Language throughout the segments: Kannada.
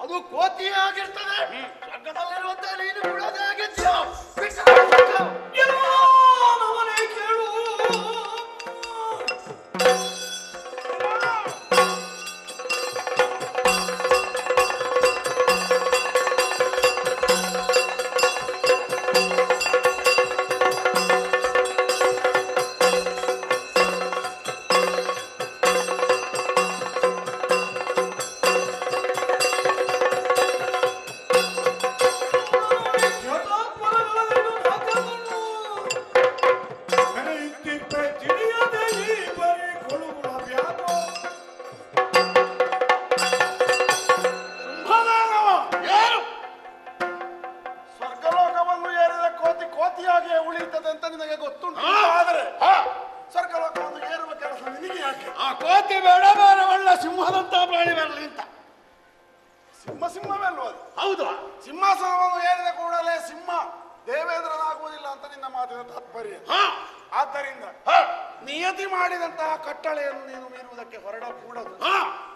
ಅದು ಕೋತಿ ಆಗಿರ್ತದೆ. ಸ್ವರ್ಗದಲ್ಲಿರುವಂತ ನೀನು ಕೂಡ ಅದೇ ಆಗಿದ್ಯೋ? ಕೇಳು. ಹೌದು, ಸಿಂಹಾಸನವನ್ನು ಏರಿದ ಕೂಡಲೇ ಸಿಂಹ ದೇವೇಂದ್ರನಾಗುವುದಿಲ್ಲ ಅಂತ ನಿನ್ನ ಮಾತಿನ ತಾತ್ಪರ್ಯ. ಆದ್ದರಿಂದ ನಿಯತಿ ಮಾಡಿದಂತಹ ಕಟ್ಟಳೆಯನ್ನು ನೀನು ಮೀರುವುದಕ್ಕೆ ಹೊರಡಕೂಡದು.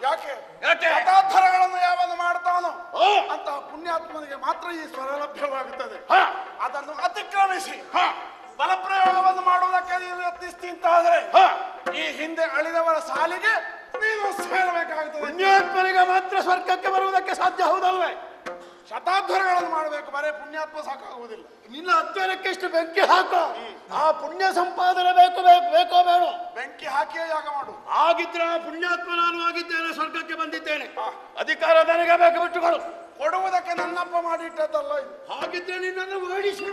ಯಾಕೆ? ಹಠಾತ್ತರಗಳನ್ನು ಯಾವನ್ನು ಮಾಡ್ತಾನೋ ಅಂತಹ ಪುಣ್ಯಾತ್ಮನಿಗೆ ಮಾತ್ರ ಈ ಸ್ವರ ಲಭ್ಯವಾಗುತ್ತದೆ. ಅದನ್ನು ಅತಿಕ್ರಮಿಸಿ ಬಲಪ್ರಯೋಗವನ್ನು ಮಾಡುವುದಕ್ಕೆ ನೀನು ಯತ್ನಿಸ್ತಿಂತಾದರೆ ಈ ಹಿಂದೆ ಅಳಿದವರ ಸಾಲಿಗೆ ನೀನು ಸೇರಬೇಕಾಗುತ್ತದೆ. ಪುಣ್ಯಾತ್ಮನಿಗೆ ಮಾತ್ರ ಸ್ವರ್ಗಕ್ಕೆ ಬರುವುದಕ್ಕೆ ಸಾಧ್ಯ, ಹೌದಲ್ವೇ? ಶತಾಧ್ವರಗಳನ್ನು ಮಾಡಬೇಕು, ಬರೇ ಪುಣ್ಯಾತ್ಮ ಸಾಕಾಗುವುದಿಲ್ಲ. ನಿನ್ನ ಅಧ್ವರಕ್ಕೆ ಇಷ್ಟು ಬೆಂಕಿ ಹಾಕೋ. ಆ ಪುಣ್ಯ ಸಂಪಾದನೆ ಬೇಕೋ ಬೇಡ? ಬೆಂಕಿ ಹಾಕಿಯೇ ಯಾಗ ಮಾಡು. ಆಗಿದ್ರೆ ಆ ಪುಣ್ಯಾತ್ಮ ನಾನು ಆಗಿದ್ದೇನೆ, ಸ್ವರ್ಗಕ್ಕೆ ಬಂದಿದ್ದೇನೆ. ಅಧಿಕಾರ ನನಗೆ ಬೇಕು, ಬಿಟ್ಟುಕೊಡು. ಕೊಡುವುದಕ್ಕೆ ನನ್ನಪ್ಪ ಮಾಡಿಟ್ಟದ್ದಲ್ಲ ಇದು. ಹಾಗಿದ್ರೆ ನಿನ್ನನ್ನು ಓಡಿಸಿ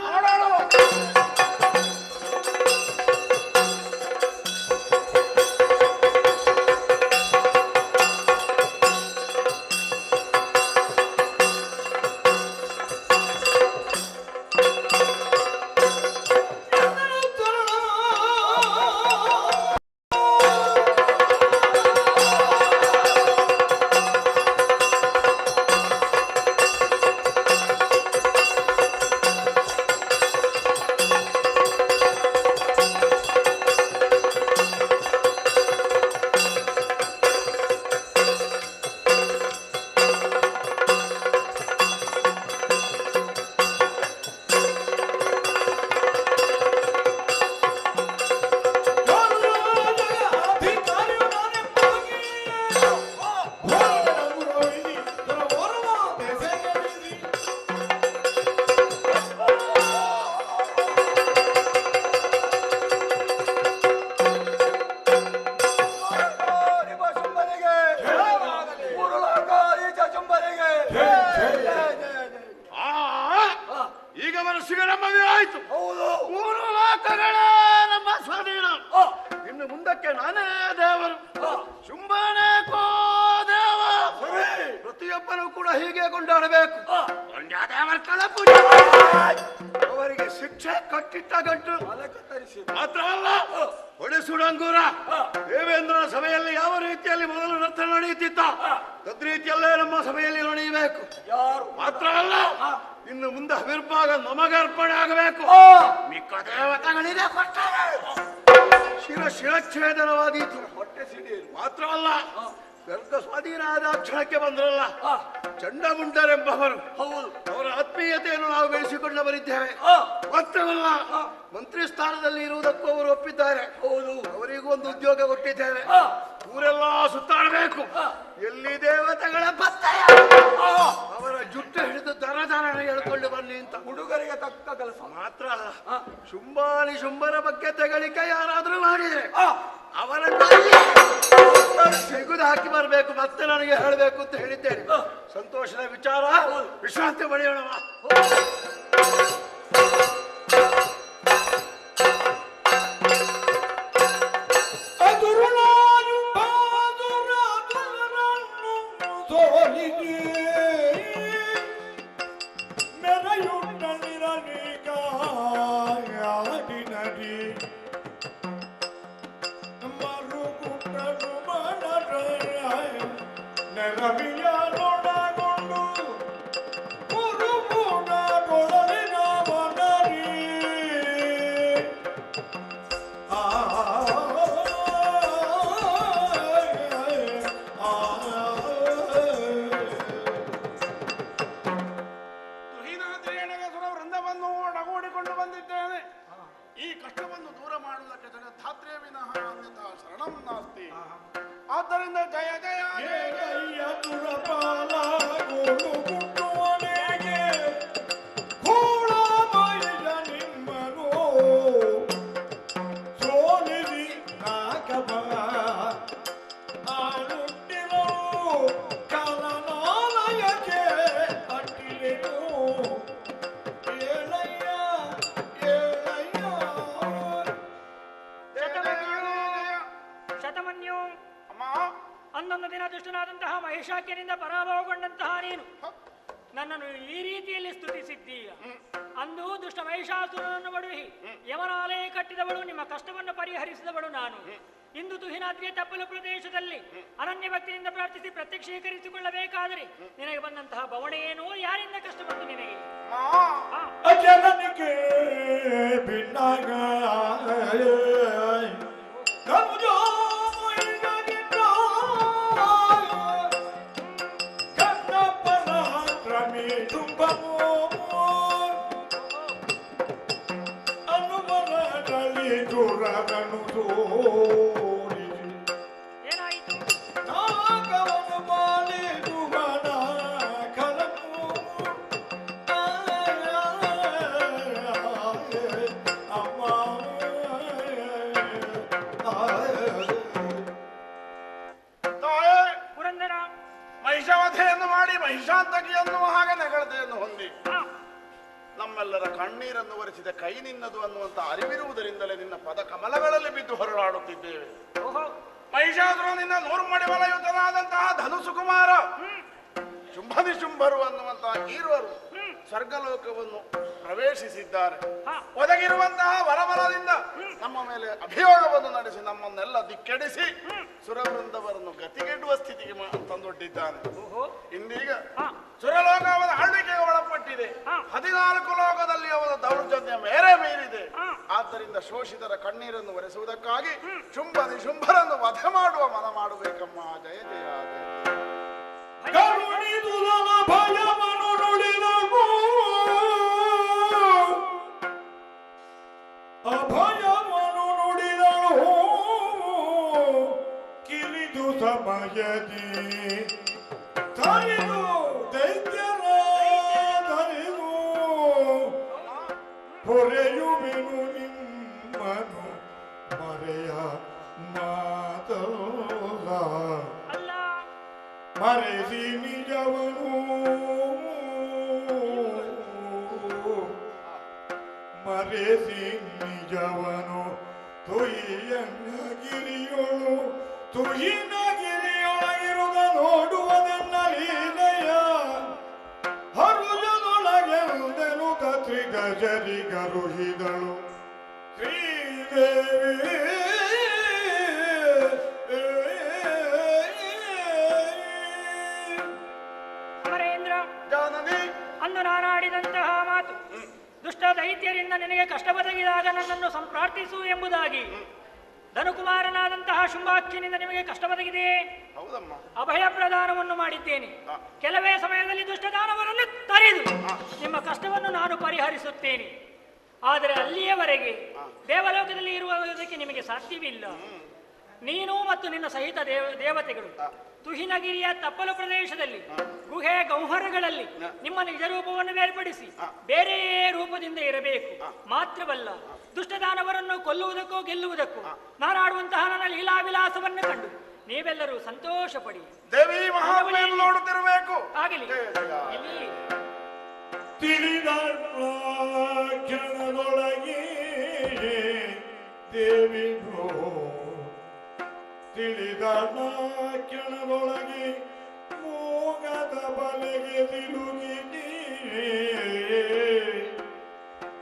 ಅವರಿಗೆ ಶಿಕ್ಷೆ ಕಟ್ಟಿಟ್ಟ ಗಂಟು ಮಾತ್ರವಲ್ಲ, ಹೊಡೆಸುಡಂಗೂರ ದೇವೇಂದ್ರನ ಸಭೆಯಲ್ಲಿ ಯಾವ ರೀತಿಯಲ್ಲಿ ಮೊದಲು ನರ್ತನ ನಡೆಯುತ್ತಿತ್ತ ತದ್ರೀತಿಯಲ್ಲೇ ನಮ್ಮ ಸಭೆಯಲ್ಲಿ ನಡೆಯಬೇಕು. ಮಾತ್ರವಲ್ಲ, ಇನ್ನು ಮುಂದೆ ಆವಿರ್ಭಾಗ ನಮಗರ್ಪಣೆ ಆಗಬೇಕು. ಮಿಕ್ಕ ದೇವತೆಗಳಿಗೆ ಶಿರಚ್ಛೇದನವಾದೀತು. ಮಾತ್ರವಲ್ಲ, ಗರ್ಗ ಸ್ವಾಧೀನಾದ ಕ್ಷಣಕ್ಕೆ ಬಂದ್ರಲ್ಲ ಚಂಡಮುಂಡರೆಂಬವರು, ಅವರ ಆತ್ಮೀಯತೆಯನ್ನು ನಾವು ಬೆಳೆಸಿಕೊಂಡು ಬರಿದ್ದೇವೆ. ಮಾತ್ರವಲ್ಲ, ಮಂತ್ರಿ ಸ್ಥಾನದಲ್ಲಿ ಇರುವುದಕ್ಕೂ ಅವರು ಒಪ್ಪಿದ್ದಾರೆ. ಅವರಿಗೂ ಒಂದು ಉದ್ಯೋಗ ಕೊಟ್ಟಿದ್ದೇವೆ. ಊರೆಲ್ಲ ಸುತ್ತಾಡಬೇಕು. ಎಲ್ಲಿ ದೇವತೆಗಳ ಪತ್ತಯ ಅವರ ಜುಟ್ಟು ಹಿಡಿದು ದರದಾರಣ ಹೇಳ್ಕೊಂಡು ಬನ್ನಿ ಅಂತ ಹುಡುಗರಿಗೆ ತಕ್ಕ ಕೆಲಸ. ಮಾತ್ರ ಅಲ್ಲ, ಶುಂಭಾನಿ ಶುಂಭರ ಬಗ್ಗೆ ತೆಗಳಿಕೆ ಯಾರಾದ್ರೂ ಮಾಡಿದ್ರೆ ಅವರನ್ನು ಸಿಗುದು ಹಾಕಿ ಬರಬೇಕು. ಮತ್ತೆ ನನಗೆ ಹೇಳಬೇಕು ಅಂತ ಹೇಳಿದ್ದೇನೆ. ಸಂತೋಷದ ವಿಚಾರ. ವಿಶ್ರಾಂತಿ ಪಡೆಯೋಣ. ರವಿಯ ನೋಡಗೊಂಡು ಗುರು ಕೂಡ ನನ್ನನ್ನು ಈ ರೀತಿಯಲ್ಲಿ ಸ್ತುತಿಸಿದ್ದೀಯ. ಅಂದು ದುಷ್ಟ ಮಹಿಷಾಸುರನನ್ನು ಬಡುವಿ ಯಮನಾಲಯ ಕಟ್ಟಿದವಳು, ನಿಮ್ಮ ಕಷ್ಟವನ್ನು ಪರಿಹರಿಸಿದವಳು ನಾನು. ಇಂದು ತುಹಿನಾದ್ರಿಯ ತಪ್ಪಲು ಪ್ರದೇಶದಲ್ಲಿ ಅನನ್ಯ ಭಕ್ತಿಯಿಂದ ಪ್ರಾರ್ಥಿಸಿ ಪ್ರತ್ಯಕ್ಷೀಕರಿಸಿಕೊಳ್ಳಬೇಕಾದರೆ ನಿನಗೆ ಬಂದಂತಹ ಬವಣೆ ಏನೋ, ಯಾರಿಂದ ಕಷ್ಟ ಬಂತು ನಿನಗೆ? ಅಜಲನಿಗೆ ಬಿನ್ನಾಗ ಏನಾಯಿತು? ಪುರಂದರ, ಮಹಿಷವಧೆಯನ್ನು ಮಾಡಿ ಮಹಿಷಾಂತಕಿಯನ್ನು ಹಾಗೆ ನೆಗಳತೆಯನ್ನು ಹೊಂದಿ ನಮ್ಮೆಲ್ಲರ ಕಣ್ಣೀರನ್ನು ಒರೆಸಿದ ಕೈ ನಿನ್ನದು ಅನ್ನುವಂತ ಅರಿವಿರುವುದರಿಂದಲೇ ನಿನ್ನ ಪದ ಕಮಲಗಳಲ್ಲಿ ಬಿದ್ದು ಹೊರಳಾಡುತ್ತಿದ್ದೇವೆ. ಮಹಿಷಾಸುರ ನಿನ್ನ ನೂರ್ಮಡಿವಲ ಯುತನಾದಂತಹ ಧನುಸು ಕುಮಾರ ಶುಂಭನಿಶುಂಭರು ಅನ್ನುವಂತಹ ಈರುವರು ಸ್ವರ್ಗಲೋಕವನ್ನು ಪ್ರವೇಶಿಸಿದ್ದಾರೆ. ಒದಗಿರುವಂತಹ ವರಬಲದಿಂದ ನಮ್ಮ ಮೇಲೆ ಅಭಿಯೋಗವನ್ನು ನಡೆಸಿ ನಮ್ಮನ್ನೆಲ್ಲ ದಿಕ್ಕೆಡಿಸಿ ಸುರವೃಂದವರನ್ನು ಗತಿಗೆಡುವ ಸ್ಥಿತಿಗೆ ತಂದೊಡ್ಡಿದ್ದಾನೆ. ಇಂದೀಗ ಸುರಲೋಕ ಅವನ ಆಳ್ವಿಕೆಗೆ ಒಳಪಟ್ಟಿದೆ. 14 ಲೋಕದಲ್ಲಿ ಅವನ ದೌರ್ಜನ್ಯ ಮೇರೆ ಮೀರಿದೆ. ಆದ್ದರಿಂದ ಶೋಷಿತರ ಕಣ್ಣೀರನ್ನು ಒರೆಸುವುದಕ್ಕಾಗಿ ಶುಂಭ ನಿಶುಂಭರನ್ನು ವಧೆ ಮಾಡುವ ಮನ ಮಾಡಬೇಕಮ್ಮ. ಜಯ ಜಯ ಭಯವನ್ನು ನುಡಿದವು, ಅಭಯವನ್ನು ನುಡಿದಳು ಕಿರಿದು ಸಮಯದಿ ತರಿದು ದೈತ್ಯರ ತರಿದು ಹೊರೆಯುವೆನು ನಿಮ್ಮನು ಮರೆಯ ಮಾತಲ್ಲ ಮರೆಸಿ ನಿಜವನು ಮರೆಸಿ ನಿಜವನು ತುಯ್ಯನಗಿರಿಯೋಳು ತುಯ್ಯನಗಿರಿಯೊಳಗಿರುವುದ ನೋಡುವುದನ್ನ ಲೀಲೆಯ ಹರುಜನೊಳಗೆಂದೆನು ತ್ರಿಗಜರಿ ಗರುಹಿದಳು ಶ್ರೀದೇವಿ. ಅಂದು ನಾನಾಡಿದಂತಹ ಮಾತು ದುಷ್ಟ ದೈತ್ಯರಿಂದ ನಿನಗೆ ಕಷ್ಟ ಒದಗಿದಾಗ ನನ್ನನ್ನು ಸಂಪ್ರಾರ್ಥಿಸು ಎಂಬುದಾಗಿ ಧನುಕುಮಾರನಾದಂತಹ ಶುಂಭಾಕ್ಷನಿಂದ ನಿಮಗೆ ಕಷ್ಟ ಒದಗಿದೆಯೇ? ಅಭಯ ಪ್ರದಾನವನ್ನು ಮಾಡಿದ್ದೇನೆ. ಕೆಲವೇ ಸಮಯದಲ್ಲಿ ದುಷ್ಟದಾನವರನ್ನು ತರಿದು ನಿಮ್ಮ ಕಷ್ಟವನ್ನು ನಾನು ಪರಿಹರಿಸುತ್ತೇನೆ. ಆದರೆ ಅಲ್ಲಿಯವರೆಗೆ ದೇವಲೋಕದಲ್ಲಿ ಇರುವುದಕ್ಕೆ ನಿಮಗೆ ಸಾಧ್ಯವಿಲ್ಲ. ನೀನು ಮತ್ತು ನಿನ್ನ ಸಹಿತ ದೇವತೆಗಳು ತುಹಿನಗಿರಿಯ ತಪ್ಪಲು ಪ್ರದೇಶದಲ್ಲಿ ಗುಹೆ ಗೌಹರಗಳಲ್ಲಿ ನಿಮ್ಮ ನಿಜ ರೂಪವನ್ನು ಬೇರ್ಪಡಿಸಿ ಬೇರೆಯೇ ರೂಪದಿಂದ ಇರಬೇಕು. ಮಾತ್ರವಲ್ಲ, ದುಷ್ಟದಾನವರನ್ನು ಕೊಲ್ಲುವುದಕ್ಕೂ ಗೆಲ್ಲುವುದಕ್ಕೂ ನಾನಾಡುವಂತಹ ನನ್ನ ಲೀಲಾವಿಲಾಸವನ್ನು ಕಂಡು ನೀವೆಲ್ಲರೂ ಸಂತೋಷ ಪಡಿ. ದೇವಿ ಮಹಾಬಲಿಯನ್ನು ನೋಡುತ್ತಿರಬೇಕು. ಆಗಲಿ. ಇಲ್ಲಿ ತಿಳಿದ ಕ್ಷಣದೊಳಗೆ ದೇವಿ ತಿಳಿದ ಕ್ಷಣದೊಳಗೆ ಮೋಗದ ಬಲೆಗೆ ತಿರುಗಿದಿ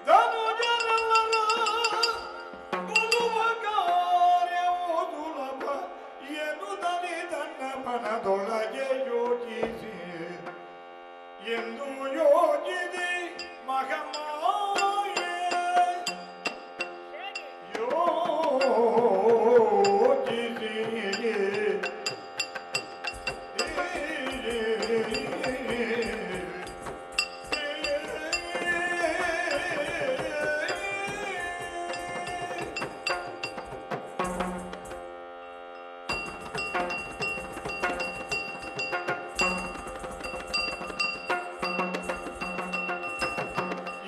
ಧನುಜರೆಲ್ಲರ ಕೊಲ್ಲುವ ಕಾರ್ಯವೋ ಸುಲಭ ಎನ್ನುತ್ತಲೇ ತನ್ನ ಮನದೊಳಗೆ ಯೋಚಿಸಿ ಎಂದು ಯೋಚಿಸಿ ಮಗಮಾಯೆ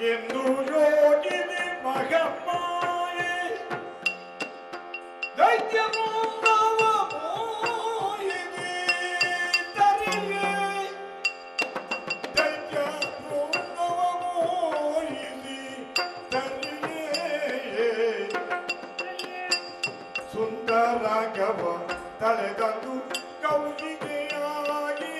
ಎಂದು ಯೋಗಿನಿ ಮಗಮಾಯೆ ದೈತ್ಯ ಮುಂದವ ಮೋಹಿನಿ ತರಿಗೆ ದೈತ್ಯ ಮುಂದವ ಮೋಹಿನಿ ತರಿಗೆ ಸುಂದರಾಗವ ತಳೆದಂದು ಕೌಗಿಗೆಯಾಗಿ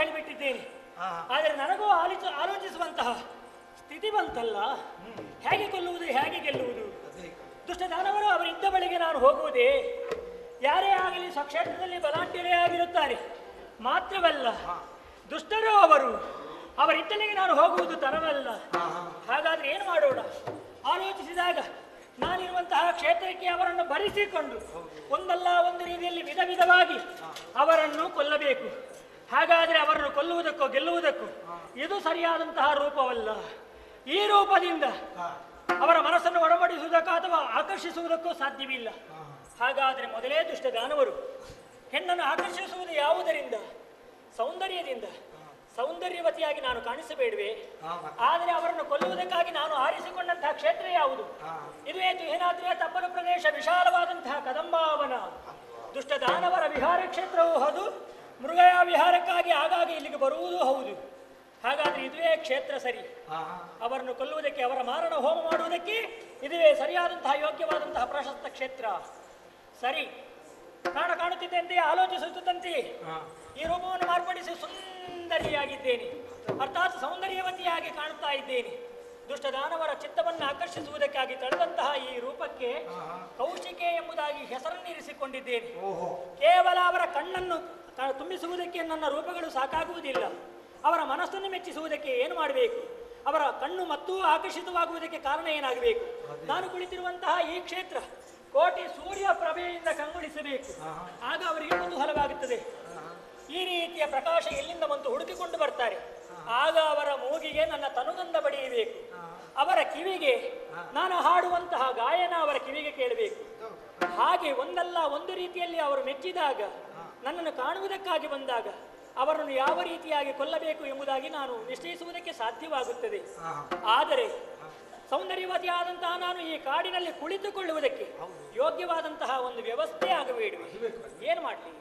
ಹೇಳಿಬಿಟ್ಟಿದ್ದೇನೆ. ಆದರೆ ನನಗೂ ಆಲೋಚಿಸುವಂತಹ ಸ್ಥಿತಿ ಬಂತಲ್ಲ. ಹೇಗೆ ಕೊಲ್ಲುವುದು, ಹೇಗೆ ಗೆಲ್ಲುವುದು? ದುಷ್ಟ ದಾನವರು ಅವರಿದ್ದ ಬಳಿಗೆ ನಾನು ಹೋಗುವುದೇ? ಯಾರೇ ಆಗಲಿ ಸ್ವಕ್ಷೇತ್ರದಲ್ಲಿ ಬಲಾಢ್ಯರೇ ಆಗಿರುತ್ತಾರೆ. ಮಾತ್ರವಲ್ಲ, ದುಷ್ಟರು ಅವರಿದ್ದಲ್ಲಿಗೆ ನಾನು ಹೋಗುವುದು ತರವಲ್ಲ. ಹಾಗಾದ್ರೆ ಏನು ಮಾಡೋಣ? ಆಲೋಚಿಸಿದಾಗ ನಾನಿರುವಂತಹ ಕ್ಷೇತ್ರಕ್ಕೆ ಅವರನ್ನು ಭರಿಸಿಕೊಂಡು ಒಂದಲ್ಲ ಒಂದು ರೀತಿಯಲ್ಲಿ ವಿಧ ವಿಧವಾಗಿ ಅವರನ್ನು ಕೊಲ್ಲಬೇಕು. ಹಾಗಾದ್ರೆ ಅವರನ್ನು ಕೊಲ್ಲುವುದಕ್ಕೋ ಗೆಲ್ಲುವುದಕ್ಕೂ ಇದು ಸರಿಯಾದಂತಹ ರೂಪವಲ್ಲ. ಈ ರೂಪದಿಂದ ಅವರ ಮನಸ್ಸನ್ನು ಒಡಂಬಡಿಸುವುದಕ್ಕೋ ಅಥವಾ ಆಕರ್ಷಿಸುವುದಕ್ಕೂ ಸಾಧ್ಯವಿಲ್ಲ. ಹಾಗಾದ್ರೆ ಮೊದಲೇ ದುಷ್ಟ ದಾನವರು ಹೆಣ್ಣನ್ನು ಆಕರ್ಷಿಸುವುದು ಯಾವುದರಿಂದ? ಸೌಂದರ್ಯದಿಂದ. ಸೌಂದರ್ಯವತಿಯಾಗಿ ನಾನು ಕಾಣಿಸಬೇಡುವೆ? ಆದರೆ ಅವರನ್ನು ಕೊಲ್ಲುವುದಕ್ಕಾಗಿ ನಾನು ಆರಿಸಿಕೊಂಡಂತಹ ಕ್ಷೇತ್ರ ಯಾವುದು? ಇದುವೇ ತುಹಿನಾದ್ರಿಯ ತಪ್ಪಲು ಪ್ರದೇಶ, ವಿಶಾಲವಾದಂತಹ ಕದಂಬಾವನ. ದುಷ್ಟ ದಾನವರ ವಿಹಾರ ಕ್ಷೇತ್ರವೂ ಹೌದು, ಮೃಗಯ ವಿಹಾರಕ್ಕಾಗಿ ಆಗಾಗ ಇಲ್ಲಿಗೆ ಬರುವುದೂ ಹೌದು. ಹಾಗಾದ್ರೆ ಇದುವೇ ಕ್ಷೇತ್ರ ಸರಿ. ಅವರನ್ನು ಕೊಲ್ಲುವುದಕ್ಕೆ, ಅವರ ಮಾರಣ ಹೋಮ ಮಾಡುವುದಕ್ಕೆ ಇದುವೇ ಸರಿಯಾದಂತಹ ಯೋಗ್ಯವಾದಂತಹ ಪ್ರಶಸ್ತ ಕ್ಷೇತ್ರ. ಸರಿ, ಕಾಣುತ್ತಿದ್ದಂತೆ, ಆಲೋಚಿಸುತ್ತಿದ್ದಂತೆ ಈ ರೂಪವನ್ನು ಮಾರ್ಪಡಿಸಿ ಸುಂದರಿಯಾಗಿದ್ದೇನೆ, ಅರ್ಥಾತ್ ಸೌಂದರ್ಯವತಿಯಾಗಿ ಕಾಣುತ್ತಾ ಇದ್ದೇನೆ. ದುಷ್ಟ ದಾನವರ ಚಿತ್ತವನ್ನು ಆಕರ್ಷಿಸುವುದಕ್ಕಾಗಿ ತಳೆದಂತಹ ಈ ರೂಪಕ್ಕೆ ಕೌಶಿಕೆ ಎಂಬುದಾಗಿ ಹೆಸರನ್ನಿರಿಸಿಕೊಂಡಿದ್ದೇನೆ. ಕೇವಲ ಅವರ ಕಣ್ಣನ್ನು ತುಂಬಿಸುವುದಕ್ಕೆ ನನ್ನ ರೂಪಗಳು ಸಾಕಾಗುವುದಿಲ್ಲ. ಅವರ ಮನಸ್ಸನ್ನು ಮೆಚ್ಚಿಸುವುದಕ್ಕೆ ಏನು ಮಾಡಬೇಕು? ಅವರ ಕಣ್ಣು ಮತ್ತೂ ಆಕರ್ಷಿತವಾಗುವುದಕ್ಕೆ ಕಾರಣ ಏನಾಗಬೇಕು? ನಾನು ಕುಳಿತಿರುವಂತಹ ಈ ಕ್ಷೇತ್ರ ಕೋಟಿ ಸೂರ್ಯ ಪ್ರಭೆಯಿಂದ ಕಂಗೊಳಿಸಬೇಕು. ಆಗ ಅವರಿಗೆ ಕುತೂಹಲವಾಗುತ್ತದೆ. ಈ ರೀತಿಯ ಪ್ರಕಾಶ ಎಲ್ಲಿಂದ ಬಂತು ಹುಡುಕಿಕೊಂಡು ಬರ್ತಾರೆ. ಆಗ ಅವರ ಮೂಗಿಗೆ ನನ್ನ ತನುಗಂಧ ಬಡಿಯಬೇಕು. ಅವರ ಕಿವಿಗೆ ನಾನು ಹಾಡುವಂತಹ ಗಾಯನ ಅವರ ಕಿವಿಗೆ ಕೇಳಬೇಕು. ಹಾಗೆ ಒಂದಲ್ಲ ಒಂದು ರೀತಿಯಲ್ಲಿ ಅವರು ಮೆಚ್ಚಿದಾಗ, ನನ್ನನ್ನು ಕಾಣುವುದಕ್ಕಾಗಿ ಬಂದಾಗ ಅವರನ್ನು ಯಾವ ರೀತಿಯಾಗಿ ಕೊಲ್ಲಬೇಕು ಎಂಬುದಾಗಿ ನಾನು ನಿಶ್ಚಯಿಸುವುದಕ್ಕೆ ಸಾಧ್ಯವಾಗುತ್ತದೆ. ಆದರೆ ಸೌಂದರ್ಯವತಿಯಾದಂತಹ ನಾನು ಈ ಕಾಡಿನಲ್ಲಿ ಕುಳಿತುಕೊಳ್ಳುವುದಕ್ಕೆ ಯೋಗ್ಯವಾದಂತಹ ಒಂದು ವ್ಯವಸ್ಥೆ ಆಗಬೇಡುವೆ. ಏನು ಮಾಡಲಿ?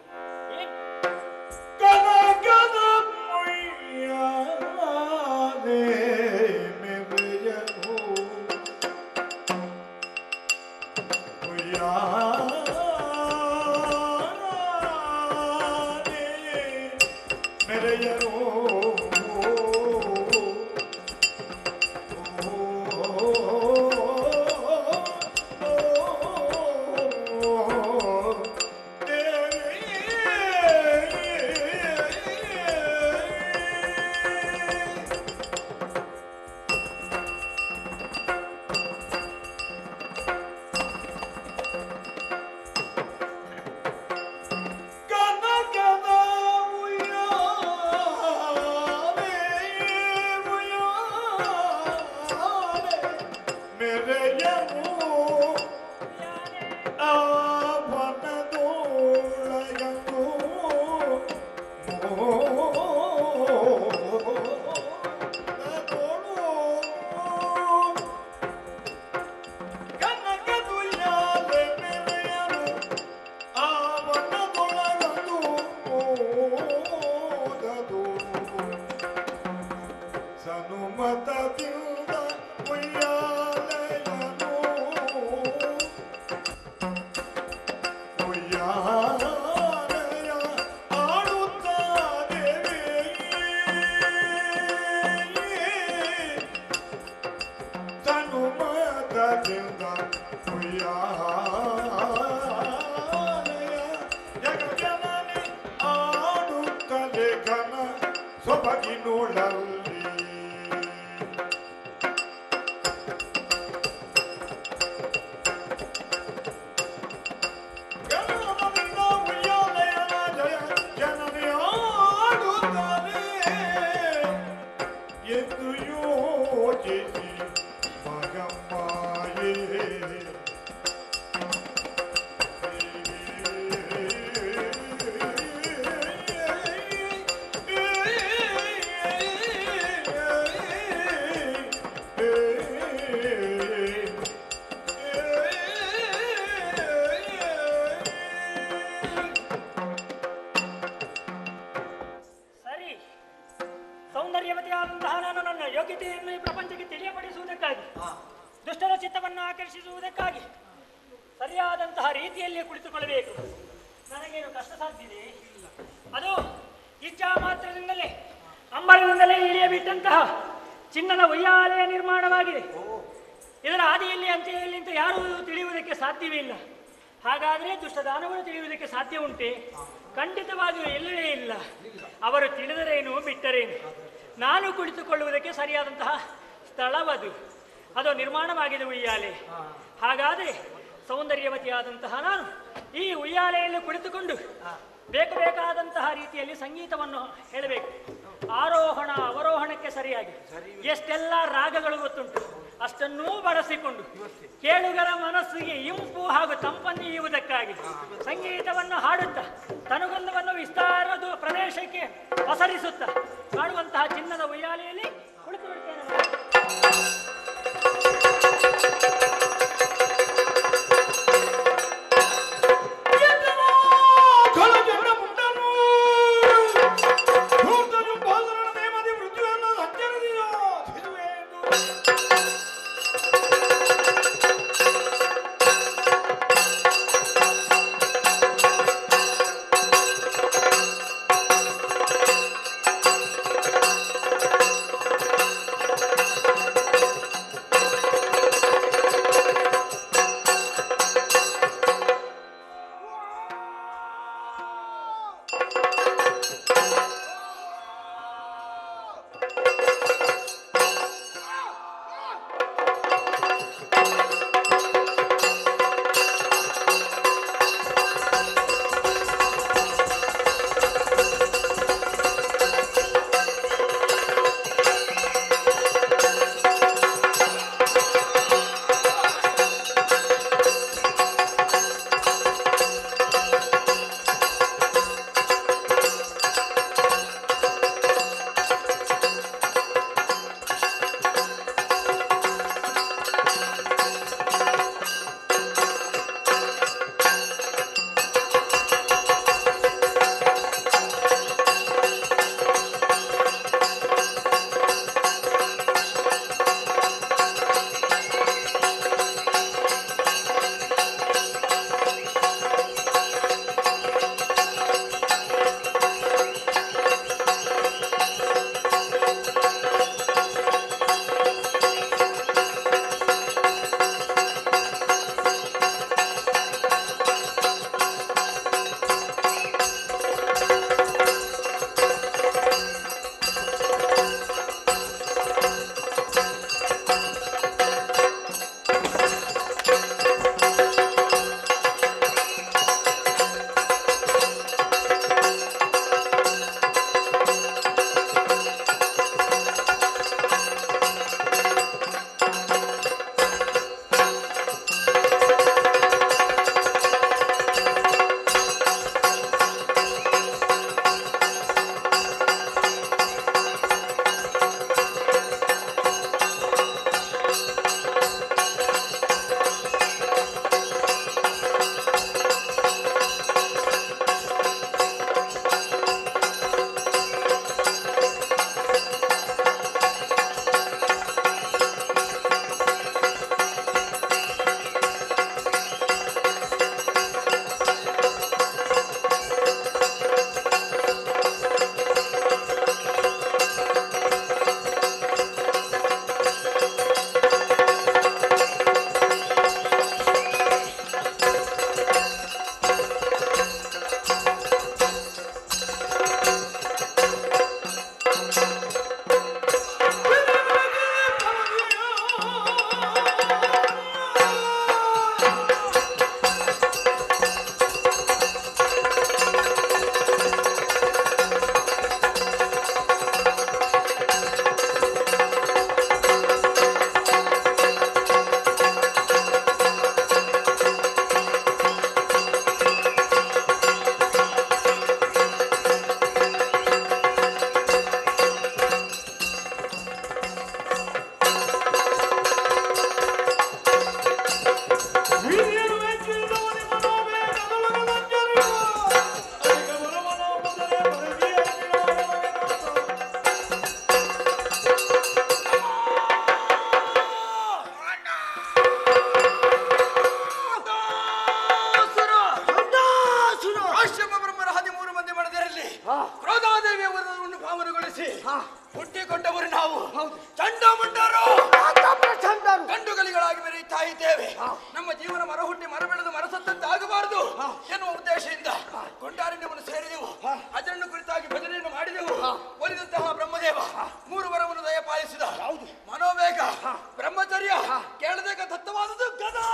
ಸೌಂದರ್ಯವತಿಯಾದಂತಹ ನಾನು ನನ್ನ ಯೋಗ್ಯತೆಯನ್ನು ಈ ಪ್ರಪಂಚಕ್ಕೆ ತಿಳಿಯಪಡಿಸುವುದಕ್ಕಾಗಿ, ದುಷ್ಟರ ಚಿತ್ತವನ್ನು ಆಕರ್ಷಿಸುವುದಕ್ಕಾಗಿ ಸರಿಯಾದಂತಹ ರೀತಿಯಲ್ಲಿ ಕುಳಿತುಕೊಳ್ಳಬೇಕು. ನನಗೇನು ಕಷ್ಟ ಸಾಧ್ಯತೆ? ಅದು ಇಚ್ಛಾ ಮಾತ್ರದಿಂದಲೇ ಅಂಬರದಿಂದಲೇ ಇಳಿಯಬಿಟ್ಟಂತಹ ಚಿನ್ನದ ಉಯ್ಯಾಲೆಯ ನಿರ್ಮಾಣವಾಗಿದೆ. ಇದರ ಆದಿಯಲ್ಲಿ ಅಂತ್ಯದಲ್ಲಿ ಅಂತ ಯಾರೂ ತಿಳಿಯುವುದಕ್ಕೆ ಸಾಧ್ಯವೇ ಇಲ್ಲ. ಹಾಗಾದರೆ ದುಷ್ಟದಾನಗಳು ತಿಳಿಯುವುದಕ್ಕೆ ಸಾಧ್ಯ ಉಂಟೆ? ಖಂಡಿತವಾಗಿಯೂ ಎಲ್ಲವೇ ಇಲ್ಲ. ಅವರು ತಿಳಿದರೇನು ಬಿಟ್ಟರೇನು. ನಾನು ಕುಳಿತುಕೊಳ್ಳುವುದಕ್ಕೆ ಸರಿಯಾದಂತಹ ಸ್ಥಳವದು. ಅದು ನಿರ್ಮಾಣವಾಗಿದೆ ಉಯ್ಯಾಲೆ. ಹಾಗಾದರೆ ಸೌಂದರ್ಯವತಿಯಾದಂತಹ ನಾನು ಈ ಉಯ್ಯಾಲೆಯಲ್ಲಿ ಕುಳಿತುಕೊಂಡು ಬೇಕಾದಂತಹ ರೀತಿಯಲ್ಲಿ ಸಂಗೀತವನ್ನು ಹೇಳಬೇಕು. ಆರೋಹಣ ಅವರೋಹಣಕ್ಕೆ ಸರಿಯಾಗಿ ಎಷ್ಟೆಲ್ಲ ರಾಗಗಳು ಗೊತ್ತುಂಟು ಅಷ್ಟನ್ನೂ ಬಳಸಿಕೊಂಡು ಕೇಳುಗರ ಮನಸ್ಸಿಗೆ ಇಂಪು ಹಾಗೂ ತಂಪನ್ನೀಯುವುದಕ್ಕಾಗಿ ಸಂಗೀತವನ್ನು ಹಾಡುತ್ತಾ ತನುಗಂಧವನ್ನು ವಿಸ್ತಾರದ ಪ್ರದೇಶಕ್ಕೆ ಪಸರಿಸುತ್ತಾ ಮಾಡುವಂತಹ ಚಿನ್ನದ ಉಯ್ಯಾಲೆಯಲ್ಲಿ ಕುಳಿತು ಬಿಡ್ತೇನೆ. ಕಟ್ಟಿದವರು ನಾವು. ಚಂಡಮುಂಡರು ಗಂಡುಗಲಿಗಳಾಗಿ ಮೆರೆಯುತ್ತಾ ಇದ್ದೇವೆ. ನಮ್ಮ ಜೀವನ ಮರ ಹುಟ್ಟಿ ಮರ ಬೆಳೆದು ಮರ ಸತ್ತಂತೆ ಆಗಬಾರದು ಎನ್ನುವ ಉದ್ದೇಶದಿಂದ ಕೊಂಡಾರಣ್ಯವನ್ನು ಸೇರಿದೆವು. ಅದನ್ನು ಕುರಿತಾಗಿ ಭಜನೆಯನ್ನು ಮಾಡಿದೆವು. ಒಲಿದಂತಹ ಬ್ರಹ್ಮದೇವ 3 ವರವನ್ನು ದಯಪಾಲಿಸಿದ. ಮನೋವೇಗ, ಬ್ರಹ್ಮಚರ್ಯ, ಕೇಳದೇಕ ದತ್ತವಾದದ್ದು ಗದಾ.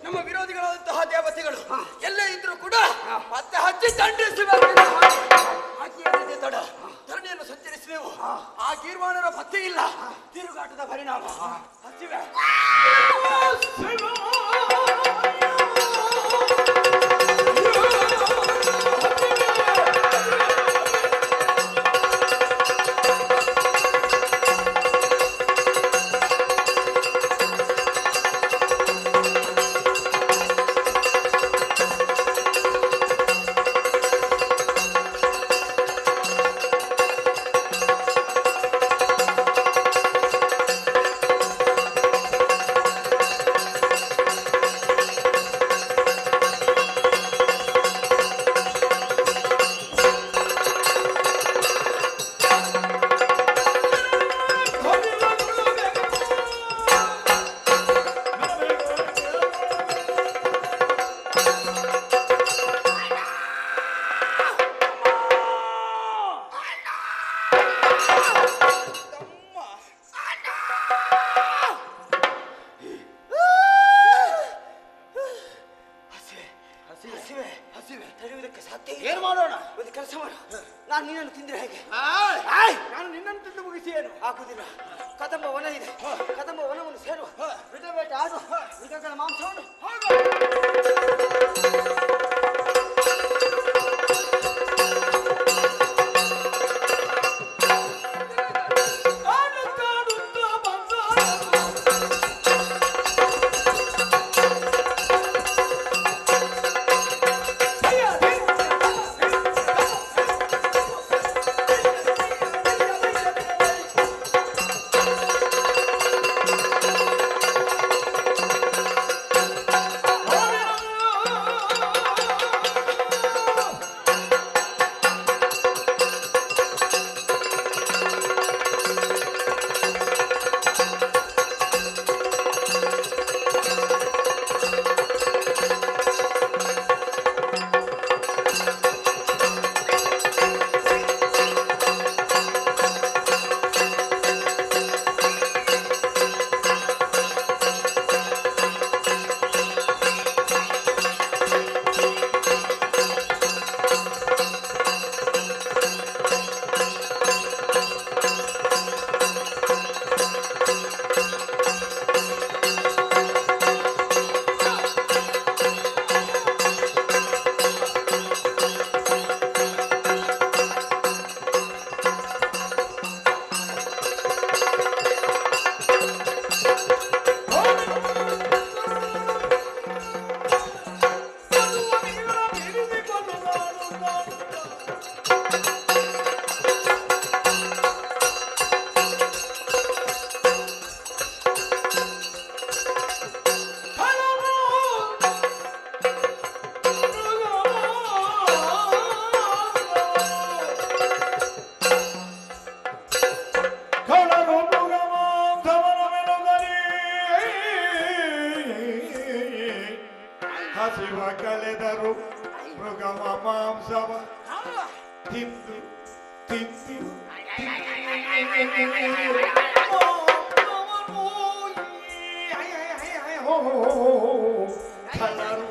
ನಮ್ಮ ವಿರೋಧಿಗಳಾದಂತಹ ದೇವತೆಗಳು ಎಲ್ಲೇ ಇದ್ರೂ ಕೂಡ ಮತ್ತೆ ಹಚ್ಚಿ ದಂಡಿಸಬೇಕು ತಡ ಧರಣಿಯನ್ನು ಸಂಚರಿಸಿದೆವು. ಆ ಗೀರ್ವಾಣರ ಪತ್ತೆ ಇಲ್ಲ. ತಿರುಗಾಟದ ಪರಿಣಾಮ ಹಚ್ಚಿವೆ. ಏನು ಮಾಡೋಣ? ಒಂದು ಕೆಲಸ ಮಾಡು. ನಾನು ನಿನ್ನನ್ನು ತಿಂದ್ರೆ ಹೇಗೆ? ನಾನು ನಿನ್ನನ್ನು ತಿಂದು ಮುಗಿಸಿ ಏನು ಆಗುದಿಲ್ಲ. ಕದಂಬ ವನ ಇದೆ. ಕದಂಬ ವನವನ್ನು ಸೇರುವ ಮೃಗಬೇಟೆ ಆಡು. ಮೃಗಗಳ ಮಾಂಸವನ್ನು ಹಸಿವ ಕಳೆದರು ಮೃಗಮ ಮಾಂಸವ ತಿಂದು ತಿಂದು ಕಲರು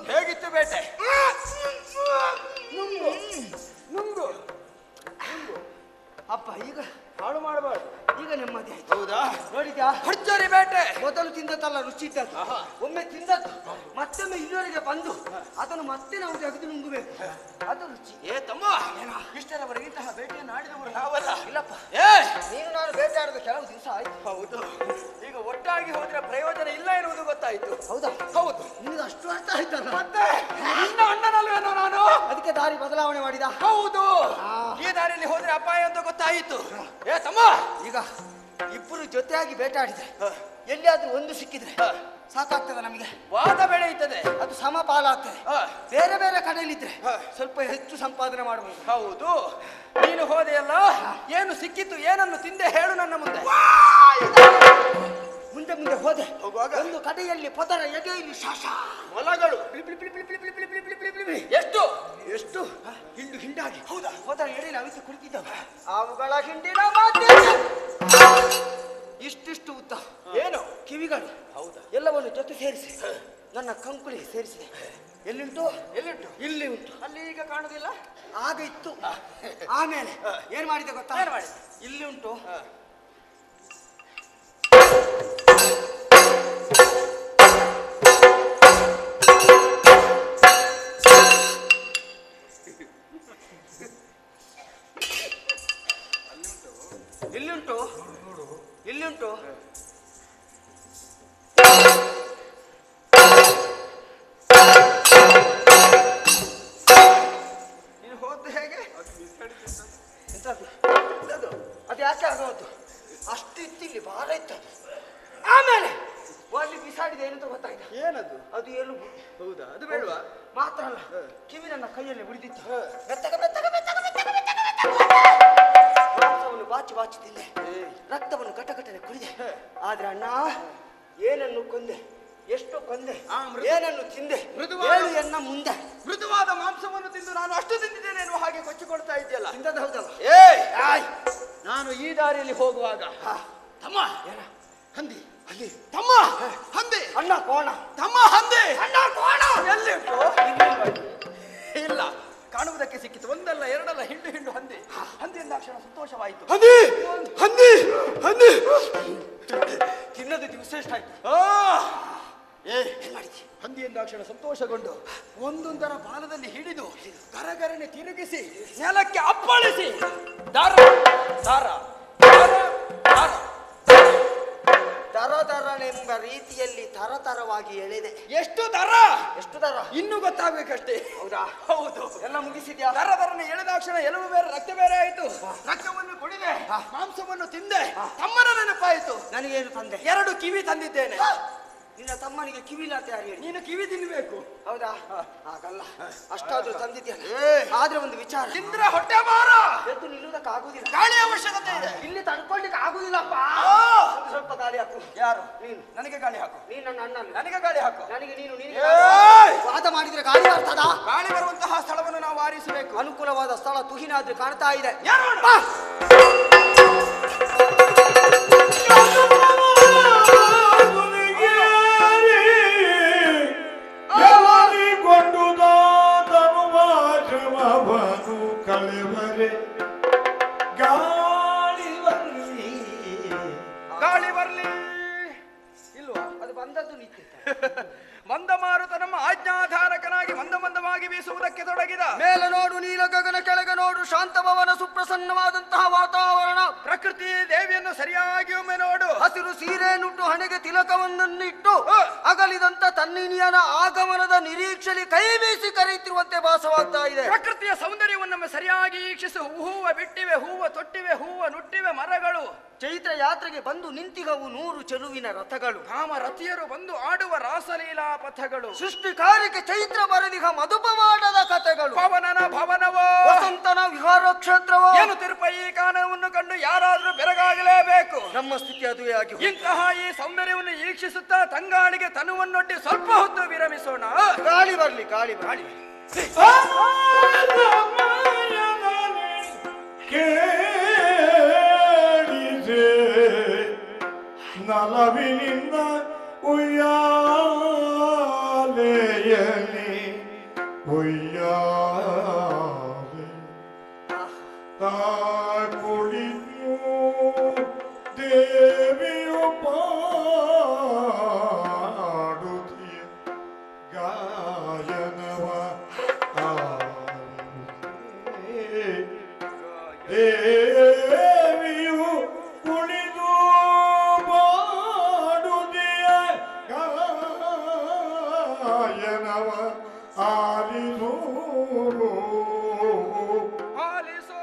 ಹೇಗಿತ್ತು ಬೇಟೆ? ನುಂಗು ಅಪ್ಪ ಈಗ ಹಾಳು ಮಾಡಬಾರ್ದು. ಈಗ ನೆಮ್ಮದಿ ಆಯ್ತು. ಹೌದಾ? ನೋಡಿದ್ಯಾ? ಭರ್ಜರಿ ಬೇಟೆ. ಮೊದಲು ತಿಂದದ್ದಲ್ಲ ರುಚಿ ಇದ್ದದ್ದು. ಒಮ್ಮೆ ತಿಂದದ್ದು ಮತ್ತೊಮ್ಮೆ ಇಲ್ಲಿವರೆಗೆ ಬಂದು ಅದನ್ನು ಮತ್ತೆ ನಾವು ತೆಗೆದು ನುಂಗಬೇಕು. ಅದು ರುಚಿ. ಏ ತಮ್ಮ, ಇಷ್ಟರವರೆಗೆ ಇಂತಹ ಬೇಟೆಯನ್ನು ಆಡಿದವರು ನಾವಲ್ಲ. ಇಲ್ಲಪ್ಪ, ಏ ನೀನು ನಾನು ಬೇಟೆಯಾಡಿದ ಕೆಲವು ದಿವಸ ಆಯ್ತು. ಹೌದು, ಈಗ ಒಟ್ಟಾಗಿ ಹೋದ್ರೆ ಪ್ರಯೋಜನ ಇಲ್ಲ ಎನ್ನುವುದು ಗೊತ್ತಾಯ್ತು. ಹೌದಾ? ಹೌದು. ನಿನಗೆ ಅಷ್ಟು ಅರ್ಥ ಆಯ್ತಲ್ಲ? ಮತ್ತೆ ನಿನ್ನ ಅಣ್ಣನಲ್ವೇನೋ ನಾನು? ಅದಕ್ಕೆ ದಾರಿ ಬದಲಾವಣೆ ಮಾಡಿದ. ಹೌದು, ಈ ದಾರಿಯಲ್ಲಿ ಹೋದ್ರೆ ಅಪಾಯ ಅಂತ ಗೊತ್ತಾಯಿತು. ಏ ತಮ್ಮ, ಈಗ ಇಬ್ಬರು ಜೊತೆಯಾಗಿ ಬೇಟೆಯಾಡಿದ್ರೆ ಎಲ್ಲಿಯಾದ್ರೂ ಒಂದು ಸಿಕ್ಕಿದ್ರೆ ಸಾಕಾಗ್ತದೆ ನಮಗೆ. ವಾದ ಬೆಳೆಯುತ್ತದೆ, ಅದು ಸಮಪಾಲಾಗ್ತದೆ. ಬೇರೆ ಬೇರೆ ಕಡೆಯಲ್ಲಿದ್ರೆ ಸ್ವಲ್ಪ ಹೆಚ್ಚು ಸಂಪಾದನೆ ಮಾಡಬಹುದು. ಹೌದು. ನೀನು ಹೋದೆಯಲ್ಲ, ಏನು ಸಿಕ್ಕಿತ್ತು, ಏನನ್ನು ತಿಂದೆ ಹೇಳು ನನ್ನ ಮುಂದೆ. ಮುಂದೆ ಮುಂದೆ ಹೋದೆ. ಹೋಗುವಾಗ ಒಂದು ಕಡೆಯಲ್ಲಿ ಪದರ ಎದೆಯಲ್ಲಿ ಶಾಶ ಮೊಲಗಳು. ಎಷ್ಟು ಎಷ್ಟು ಹಿಂಡು ಹಿಂಡಾಗಿ. ಹೌದಾ? ಪದರ ಎಡೆಯಲ್ಲಿ ಅವಿತು ಕುಳಿತಿದ್ದವು. ಅವುಗಳ ಹಿಂಡಿನ ಮಾತೆ ಇಷ್ಟಿಷ್ಟು ಉದ್ದ. ಏನು ಕಿವಿಗಳು. ಹೌದಾ? ಎಲ್ಲವನ್ನು ಜೊತೆ ಸೇರಿಸಿ ನನ್ನ ಕಂಕುಳಿ ಸೇರಿಸಿದೆ. ಎಲ್ಲಿಂಟು? ಎಲ್ಲಿಟ್ಟು? ಇಲ್ಲಿ ಉಂಟು. ಅಲ್ಲಿ ಈಗ ಕಾಣುದಿಲ್ಲ. ಆಗ ಇತ್ತು. ಆಮೇಲೆ ಏನ್ ಮಾಡಿದೆ ಗೊತ್ತಾ? ಏನ್ ಮಾಡಿದೆ? ಇಲ್ಲಿ ಉಂಟು. ಇಲ್ಲಿಂಟು. ಇಲ್ಲಿಂಟು. ನೀನು ಹೋದ್ದು ಹೇಗೆ? ಎಂತದ್ದು? ಅದು ಯಾಕೆ ಆಗೋದು? ಅಷ್ಟು ಇತ್ತು, ಇಲ್ಲಿ ಭಾರ ಇತ್ತು. ಆಮೇಲೆ ಅಲ್ಲಿ ಬಿಸಾಡಿದೆ ಏನಂತ ಗೊತ್ತಾಯ್ತು? ಏನದು? ಅದು ಎಲುಬು. ಹೌದಾ? ಅದು ಬೇಡವಾ? ಮಾತ್ರ ಅಲ್ಲ, ಕಿವಿ ನನ್ನ ಕೈಯಲ್ಲಿ ಉಳಿದಿತ್ತು. ಮಾಂಸವನ್ನು ಬಾಚಿ ಬಾಚಿ ತಿಂದೆ, ರಕ್ತವನ್ನು ಕಟಕಟನೆ ಕುಡಿದೆ. ಆದ್ರೆ ಅಣ್ಣ, ಏನನ್ನು ಕೊಂದೆ, ಎಷ್ಟು ಕೊಂದೆ, ಏನನ್ನು ತಿಂದೆ, ಹೇಳು ಎನ್ನ ಮುಂದೆ. ಮೃದುವಾದ ಮಾಂಸವನ್ನು ತಿಂದು ನಾನು ಅಷ್ಟು ತಿಂದಿದ್ದೇನೆ ಎನ್ನುವ ಹಾಗೆ ಕೊಚ್ಚಿಕೊಳ್ತಾ ಇದೆಯಲ್ಲ. ತಿಂದದ್ದು ಹೌದಲ್ಲ? ನಾನು ಈ ದಾರಿಯಲ್ಲಿ ಹೋಗುವಾಗ ತಮ್ಮ ಹಂದಿ, ಅಲ್ಲಿ ತಮ್ಮ ಹಂದಿ, ಅಣ್ಣ ಕೋಣ, ತಮ್ಮ ಹಂದಿ, ಅಣ್ಣ ಕೋಣ ಎಲ್ಲಿ ಉಂಟು? ಇಲ್ಲ, ಕಾಣುವುದಕ್ಕೆ ಸಿಕ್ಕಿತು. ಒಂದಲ್ಲ ಎರಡಲ್ಲ, ಹಿಂಡು ಹಿಂಡು ಹಂದಿ. ಹಂದಿ ಎಂದಾಕ್ಷಣ ಸಂತೋಷವಾಯಿತು. ಹಂದಿ ಹಂದಿ ಹಂದಿ ತಿನ್ನದು ದಿವಸ ಎಷ್ಟಾಯ್ತು? ಏನ್ ಮಾಡಿದ್ವಿ? ಹಂದಿ ಎಂದಾಕ್ಷಣ ಸಂತೋಷಗೊಂಡು ಒಂದೊಂದರ ಬಾಲದಲ್ಲಿ ಹಿಡಿದು ಗರಗರನೆ ತಿರುಗಿಸಿ ನೆಲಕ್ಕೆ ಅಪ್ಪಳಿಸಿ ದಾರ ದಾರ ದಾರ ದಾರ ದರ ದರನೆಂಬ ರೀತಿಯಲ್ಲಿ ತರತರವಾಗಿ ಎಳೆದೆ. ಎಷ್ಟು ದರ? ಎಷ್ಟು ದರ? ಇನ್ನೂ ಗೊತ್ತಾಗ್ಬೇಕಷ್ಟೇ. ಹೌದಾ? ಹೌದು. ಎಲ್ಲ ಮುಗಿಸಿದ್ಯಾ? ದರ ದರನೆ ಎಳೆದಾಕ್ಷಣ ಎಲುಬು ಬೇರೆ ರಕ್ತ ಬೇರೆ ಆಯ್ತು. ರಕ್ತವನ್ನು ಕುಡಿದೆ, ಮಾಂಸವನ್ನು ತಿಂದೆ, ತಮ್ಮನ ನೆನಪಾಯಿತು. ನನಗೇನು ತಂದೆ? 2 ಕಿವಿ ತಂದಿದ್ದೇನೆ. ನಿನ್ನ ತಮ್ಮನಿಗೆ ಕಿವಿಲಾತ ಯಾರು ಹೇಳಿ? ನೀನು ಕಿವಿ ತಿನ್ನಬೇಕು. ಹೌದಾ? ಹಾಗಲ್ಲ, ಅಷ್ಟಾದ್ರೂ ತಂದಿದ್ಯಲ್ಲ. ಆದ್ರೆ ಒಂದು ವಿಚಾರ, ತಿಂದ್ರೆ ಹೊಟ್ಟೆ ಮಾರ. ಎದ್ದು ನಿಲ್ಲುವುದಕ್ಕೆ ಆಗುದಿಲ್ಲ, ಗಾಳಿ ಅವಶ್ಯಕತೆ ಇದೆ. ಇಲ್ಲಿ ತಡ್ಕೊಳ್ಲಿಕ್ಕೆ ಆಗುದಿಲ್ಲಪ್ಪ. ಸ್ವಲ್ಪ ಗಾಳಿ ಹಾಕು. ಯಾರು? ನೀನು. ನನಗೆ ಗಾಳಿ ಹಾಕು. ನೀನು ನನ್ನ ಅಣ್ಣನ. ನನಗೆ ಗಾಳಿ ಹಾಕು. ನನಗೆ ನೀನು. ನಿನಗೆ ಏಯ್! ವಾದ ಮಾಡಿದ್ರೆ ಗಾಳಿ ಬರ್ತದ? ಗಾಳಿ ಬರುವಂತಹ ಸ್ಥಳವನ್ನು ನಾವು ಆರಿಸಬೇಕು. ಅನುಕೂಲವಾದ ಸ್ಥಳ ತುಹಿನಾದ್ರೂ ಕಾಣ್ತಾ ಇದೆ. ಯಾರು? ಕಳೆವರೆ ಗಾಳಿ ಬರ್ಲಿ. ಗಾಳಿ ಬರ್ಲಿ ಇಲ್ವಾ? ಅದು ಬಂದದ್ದು ನಿಂತಿತ್ತು. ಮಂದ ಮಾರುತ ನಮ್ಮ ಆಜ್ಞಾಧಾರಕನಾಗಿ ಮಂದ ಮಂದವಾಗಿ ಬೀಸುವುದಕ್ಕೆ ತೊಡಗಿದ. ಮೇಲೆ ನೋಡು ನೀಲ ಗಗನ, ಕೆಳಗೆ ನೋಡು ಶಾಂತ ಭವನ, ಸುಪ್ರಸನ್ನವಾದಂತಹ ವಾತಾವರಣ. ಪ್ರಕೃತಿ ದೇವಿಯನ್ನು ಸರಿಯಾಗಿ ಒಮ್ಮೆ ನೋಡು. ಹಸಿರು ಸೀರೆ ನುಟ್ಟು ಹಣೆಗೆ ತಿಲಕವನ್ನಿಟ್ಟು ಅಗಲಿದಂತ ತನ್ನಿನಿಯನ ಆಗಮನದ ನಿರೀಕ್ಷೆಯಲ್ಲಿ ಕೈ ಬೀಸಿ ಕರೆಯುತ್ತಿರುವಂತೆ ಭಾಸವಾಗ್ತಾ ಇದೆ. ಪ್ರಕೃತಿಯ ಸೌಂದರ್ಯವನ್ನೊಮ್ಮೆ ಸರಿಯಾಗಿ ಈಕ್ಷಿಸು. ಹೂವ ಬಿಟ್ಟಿವೆ, ಹೂವ ತೊಟ್ಟಿವೆ, ಹೂವ ನುಟ್ಟಿವೆ ಮರಗಳು. ಚೈತ್ರ ಯಾತ್ರೆಗೆ ಬಂದು ನಿಂತಿಗವು 100 ಚೆಲುವಿನ ರಥಗಳು. ಕಾಮ ರತಿಯರು ಬಂದು ಆಡುವ ರಾಸಲೀಲಾ ಪಥಗಳು. ಸೃಷ್ಟಿ ಕಾರ್ಯಕ್ಕೆ ಚೈತ್ರ ಬರದಿಹ ಮಧುಪವಾಡದ ಸಂಹಾರ ಕ್ಷೇತ್ರವೋ ಏನು ತಿರುಪ ಈ ಕಾರಣವನ್ನು ಕಂಡು ಯಾರಾದ್ರೂ ಬೆರಗಾಗಲೇಬೇಕು. ನಮ್ಮ ಸ್ಥಿತಿ ಅದುವೇ ಆಗಿ ಇಂತಹ ಈ ಸೌಂದರ್ಯವನ್ನು ಈಕ್ಷಿಸುತ್ತಾ ತಂಗಾಳಿಗೆ ತನುವನ್ನೊಡ್ಡಿ ಸ್ವಲ್ಪ ಹೊತ್ತು ವಿರಮಿಸೋಣ. ಗಾಳಿ ಬರ್ಲಿ ಗಾಳಿ ಬರ್ಲಿ. ಕೇಳಿದೆ ನಲವಿನಿಂದ ಉಯ್ಯಾಲೆಯಲಿ ಉಯ್ಯಾಲೆ ಕುಳಿತು ದೇವಿಯು ಪಾಡುತ್ತಿಯ ಗಾಯನವ ದೇವಿಯು ಕುಳಿದು ಮಾಡುದಿಯ ಗಾಯನವ ಆಲಿಸು ಆಲಿಸೋ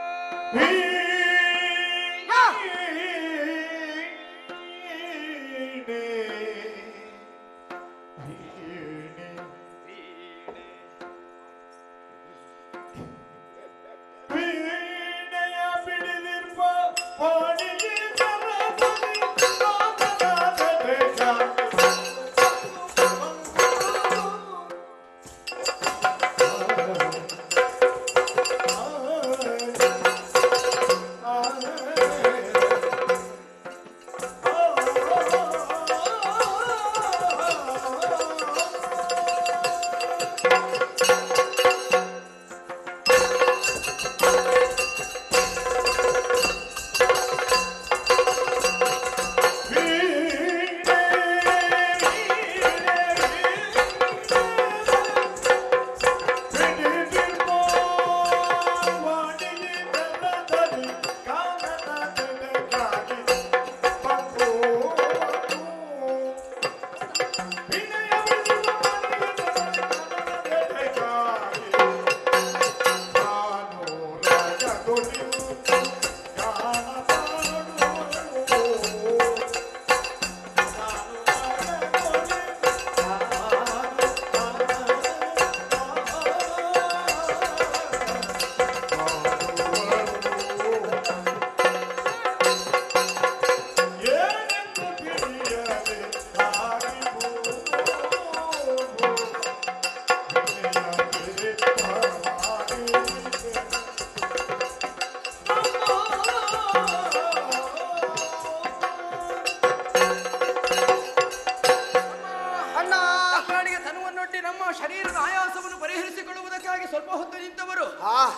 ಶರೀರದ ಆಯಾಸವನ್ನು ಪರಿಹರಿಸಿಕೊಳ್ಳುವುದಕ್ಕಾಗಿ ಸ್ವಲ್ಪ ಹೊತ್ತು ನಿಂತವರು.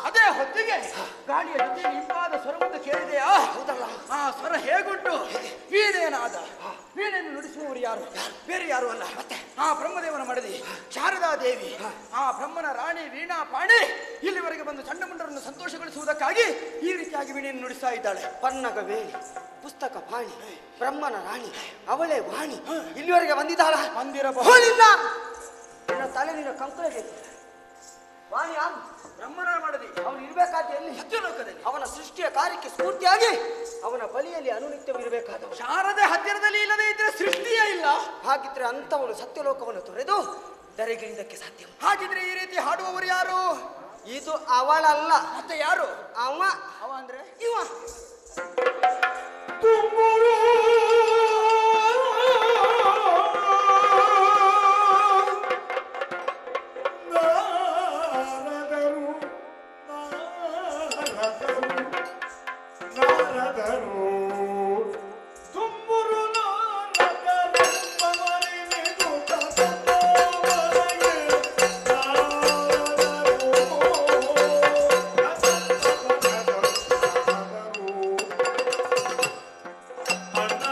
ಅದೇ ಹೊತ್ತಿಗೆ ಗಾಳಿಯ ಜೊತೆ ಇಂಪಾದ ಸ್ವರವನ್ನು ಕೇಳಿದೆಯಾ? ಆ ಸ್ವರ ಹೇಗುಂಟು? ವೀಣೆಯನಾದ. ವೀಣೆಯನ್ನು ನುಡಿಸುವವರು ಯಾರು? ಬೇರೆ ಯಾರು ಅಲ್ಲ, ಆ ಬ್ರಹ್ಮದೇವನ ಮಡದಿ ಶಾರದಾ ದೇವಿ, ಆ ಬ್ರಹ್ಮನ ರಾಣಿ ವೀಣಾ ಪಾಣಿ ಇಲ್ಲಿವರೆಗೆ ಬಂದು ಚಂಡಮುಂಡರನ್ನು ಸಂತೋಷಗೊಳಿಸುವುದಕ್ಕಾಗಿ ಈ ರೀತಿಯಾಗಿ ವೀಣೆಯನ್ನು ನುಡಿಸ್ತಾ ಇದ್ದಾಳೆ. ಪನ್ನಗ ವೇಣಿ, ಪುಸ್ತಕ ಪಾಣಿ, ಬ್ರಹ್ಮನ ರಾಣಿ, ಅವಳೇ ವಾಣಿ ಇಲ್ಲಿವರೆಗೆ ಬಂದಿದ್ದಾಳ. ಬಂದಿರಬಹುದು. ನಿನ್ನ ತಲೆ ನಿನ್ನ ಕಂಕುಳಿಗೆ ವಾಣಿ ಯಾರು? ಬ್ರಹ್ಮನ ಮಾಡದಿ. ಅವನು ಇರಬೇಕಾದ ಎಲ್ಲಿ? ಸತ್ಯಲೋಕದಲ್ಲಿ. ಅವನ ಸೃಷ್ಟಿಯ ಕಾರ್ಯಕ್ಕೆ ಸ್ಫೂರ್ತಿಯಾಗಿ ಅವನ ಬಳಿಯಲ್ಲಿ ಅನುನಿತ್ಯವಿರಬೇಕಾದವ. ಶಾರದೆ ಹತ್ತಿರದಲ್ಲಿ ಇಲ್ಲದೆ ಇದ್ರೆ ಸೃಷ್ಟಿಯೇ ಇಲ್ಲ. ಹಾಗಿದ್ರೆ ಅಂತವನು ಸತ್ಯಲೋಕವನ್ನು ತೊರೆದು ಧರೆಗಿಳಿದಕ್ಕೆ ಸಾಧ್ಯ. ಹಾಗಿದ್ರೆ ಈ ರೀತಿ ಹಾಡುವವರು ಯಾರು? ಇದು ಅವಳಲ್ಲ. ಮತ್ತೆ ಯಾರು? ಅವ. ಅವ ಅಂದ್ರೆ ಇವ. ಅಣ್ಣ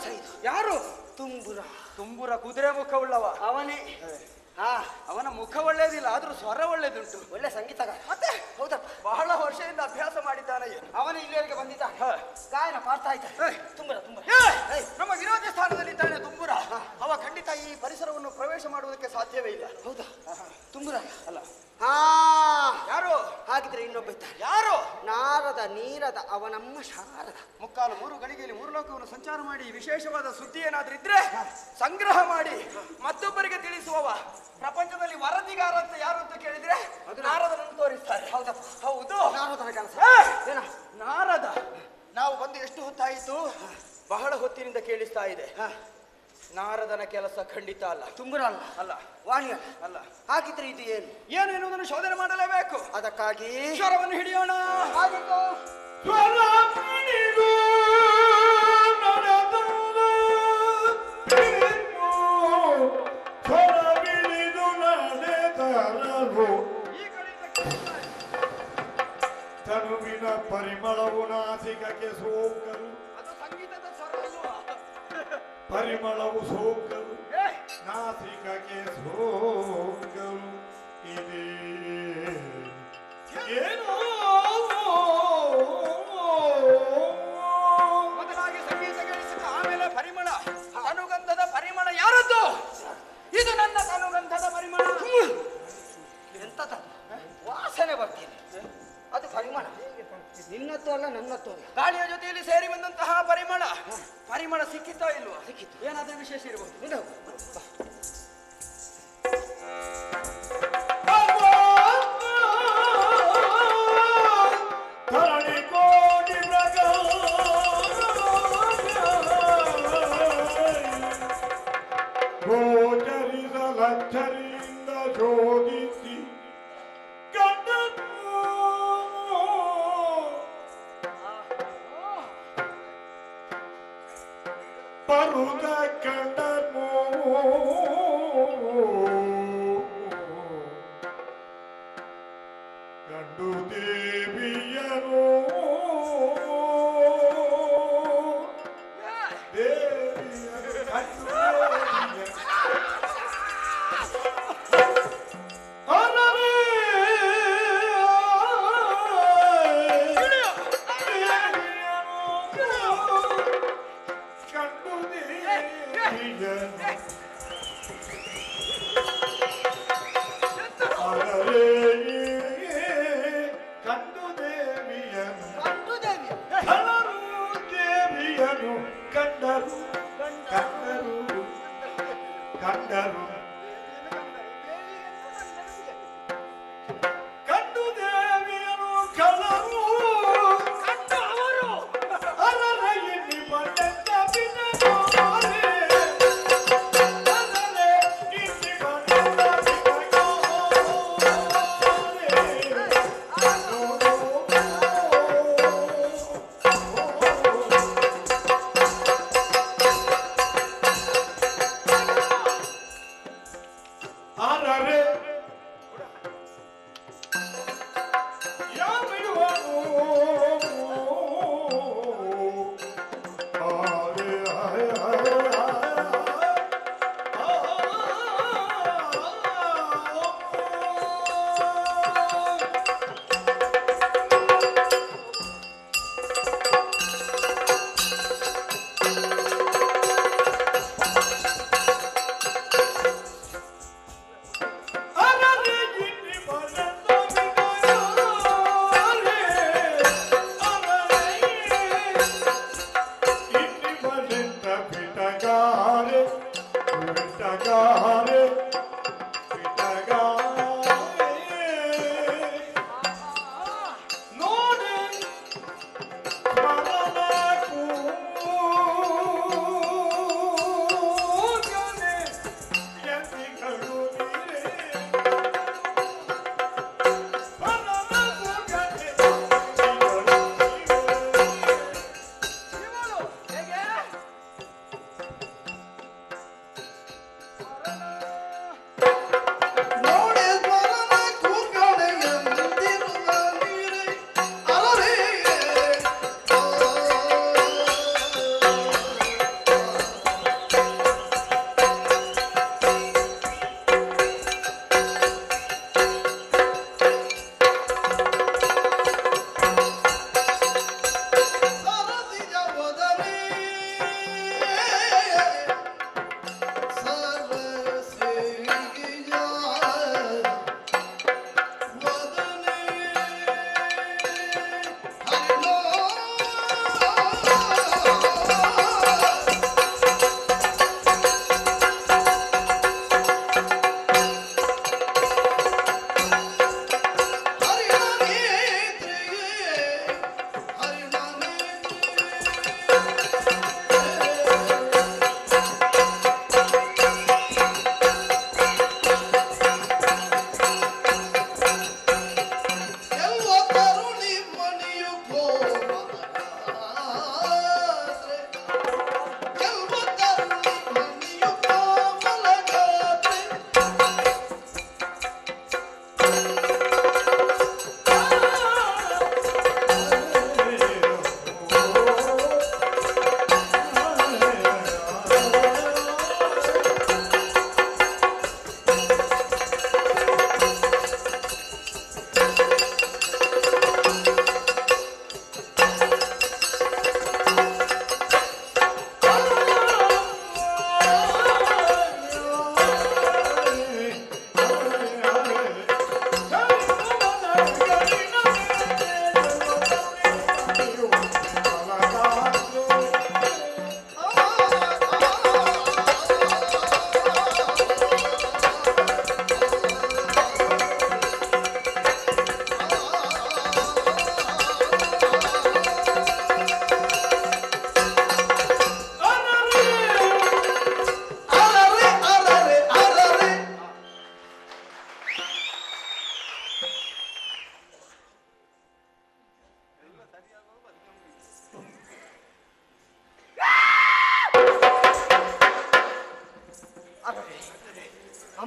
ರಾಕ್ಷಸ ಇದು. ಯಾರು? ತುಂಬುರ. ತುಂಬುರ ಕುದುರೆ ಮುಖವುಳ್ಳವ ಅವನೇ. ಹಾ, ಅವನ ಮುಖ ಒಳ್ಳೇದಿಲ್ಲ, ಆದ್ರೂ ಸ್ವರ ಒಳ್ಳೇದುಂಟು. ಒಳ್ಳೆ ಸಂಗೀತಗಾರ. ಮತ್ತೆ ಹೌದಪ್ಪ. ಬಹಳ ವರ್ಷದಿಂದ ಅಭ್ಯಾಸ ಮಾಡಿದ್ದಾನೆ. ಅವನು ಇಲ್ಲಿವರೆಗೆ ಬಂದಿದ್ದಾನೆ, ಗಾಯನ ಮಾಡ್ತಾ ಇದ್ದಾನೆ. ತುಂಬುರ ತುಂಬುರ. ನಮ್ಮ ವಿರೋಧಿ ಸ್ಥಾನದಲ್ಲಿ ಇದ್ದಾನೆ ತುಂಬುರ. ಅವ ಖಂಡಿತ ಈ ಪರಿಸರವನ್ನು ಪ್ರವೇಶ ಮಾಡುವುದಕ್ಕೆ ಸಾಧ್ಯವೇ ಇಲ್ಲ. ಹೌದಾ? ತುಂಬುರ ಅಲ್ಲ. ಹಾ, ಯಾರು? ಹಾಗಿದ್ರೆ ಇನ್ನೊಬ್ಬ ಇದ್ದಾನೆ. ಯಾರು? ನಾರದ ನೀರದ ಅವನಮ್ಮ ಶಾರದ. ಮುಕ್ಕಾಲು 3 ಗಳಿಗೆಯಲ್ಲಿ 3 ಲೋಕವನ್ನು ಸಂಚಾರ ಮಾಡಿ ವಿಶೇಷವಾದ ಸುದ್ದಿ ಏನಾದ್ರೂ ಇದ್ರೆ ಸಂಗ್ರಹ ಮಾಡಿ ಮತ್ತೊಬ್ಬರಿಗೆ ತಿಳಿಸುವವ. ಪ್ರಪಂಚದಲ್ಲಿ ವರದಿಗಾರ ಅಂತ ಯಾರು ಅಂತ ಕೇಳಿದ್ರೆ ನಾರದನನ್ನು ತೋರಿಸ್ತಾರೆ. ಹೌದಪ್ಪ, ಹೌದು, ನಾರದನ ಕೆಲಸ. ಏನ? ನಾರದ. ನಾವು ಬಂದು ಎಷ್ಟು ಹೊತ್ತಾಯಿತು? ಬಹಳ ಹೊತ್ತಿನಿಂದ ಕೇಳಿಸ್ತಾ ಇದೆ. ನಾರದನ ಕೆಲಸ ಖಂಡಿತ ಅಲ್ಲ. ತುಂಬುರ ಅಲ್ಲ, ಅಲ್ಲ, ವಾಣಿ ಅಲ್ಲ. ಅಲ್ಲ. ಹಾಗಿದ್ರೆ ಇದು ಏನು? ಏನು ಎನ್ನುವುದನ್ನು ಶೋಧನೆ ಮಾಡಲೇಬೇಕು. ಅದಕ್ಕಾಗಿ ಸ್ವರವನ್ನು ಹಿಡಿಯೋಣ. ಹಾಗಿದ್ದು ಸ್ವರ ಪಿಡಿದು ನಡೆದಲ್ಲ ಬಿಡಿದು, ಸ್ವರ ಬಿಡಿದು ನಡೆದರರು. ತನುವಿನ ಪರಿಮಳವು ನಾಸಿಕಕ್ಕೆ ಸೋಕಲು, ಅದು ಸಂಗೀತದ ಸ್ವರ ಅಲ್ವಾ? ಪರಿಮಳವು ಸೋಕಲು ನಾಸಿಕಕ್ಕೆ ಸೋಕಲು ಇದೆ ಏನೋ. ಮೊದಲಾಗಿ ಸಂಗೀತ ಗಳಿಸಿದ, ಆಮೇಲೆ ಪರಿಮಳ. ತನುಗಂಧದ ಪರಿಮಳ ಯಾರದ್ದು? ಇದು ನನ್ನ ತನುಗಂಧದ ಪರಿಮಳ. ಎಂತದ ವಾಸನೆ ಬರ್ತೀನಿ, ಅದು ಪರಿಮಳ. ನಿನ್ನದ್ದು ಅಲ್ಲ, ನನ್ನದ್ದು ಅಲ್ಲ. ಗಾಳಿಯ ಜೊತೆಯಲ್ಲಿ ಸೇರಿ ಬಂದಂತಹ ಪರಿಮಳ. ಪರಿಮಳ ಸಿಕ್ಕಿತೋ ಇಲ್ವಾ? ಸಿಕ್ಕಿತು. ಏನಾದ್ರೂ ವಿಶೇಷ ಇರಬಹುದು. ಇದು ಧರಣಿ ಕೋಟಿ ಗೋಚರಿಸಲಚ್ಚರಿಯಿಂದ ಶೋಧಿಸಿ ಕಂಡನು ಪರುದ ಕಂಡನು ಕಂಡು ದೇವಿಯನು ದೇವಿಯನು ಕಂಡು ದೇವಿಯನು ಅನರೇ ಕಂಡು ದೇವಿಯನು ಅನರೇ ಕಂಡು ದೇವಿಯನು ಕಂಡು ದೇವಿ. ಹಲರು ದೇವಿಯನು ಕಂಡರು ಕಂಡರು ಕಂಡರು ಕಂಡು ದೇವಿಯನು ಕಲರು ಕಂಡು ಅವರು ಅರರ ಎನ್ನಿ ಬಂದೆಂದ ಬಿನಗಾರೆ ಅರರೆ ಎನ್ನಿ ಬಂದೆಂದ ಅರರೆ ಯಾವಿಡುವನು ಆರೆ ಆರೆ ಆರೆ ಅರರೆ ಇನ್ನಿ ಬಂದೆಂದ ಬಿನಗಾರೆ ಅರರೆ ಇನ್ನಿ ಬಂದೆಂದ ಬಿನಗಾರೆ ಬಿನಗಾರೆ ಬಿನಗಾರೆ ನೋಡಿ ಸ್ಮರಣ ಕೂಗನೆ ಯತಿಗಳು ನೀರೇ ಸ್ಮರಣ ಕೂಗನೆ ಯತಿಗಳು ನೀರೇ. ಇವಳು ಹೇಗೆ? ಸ್ವರನ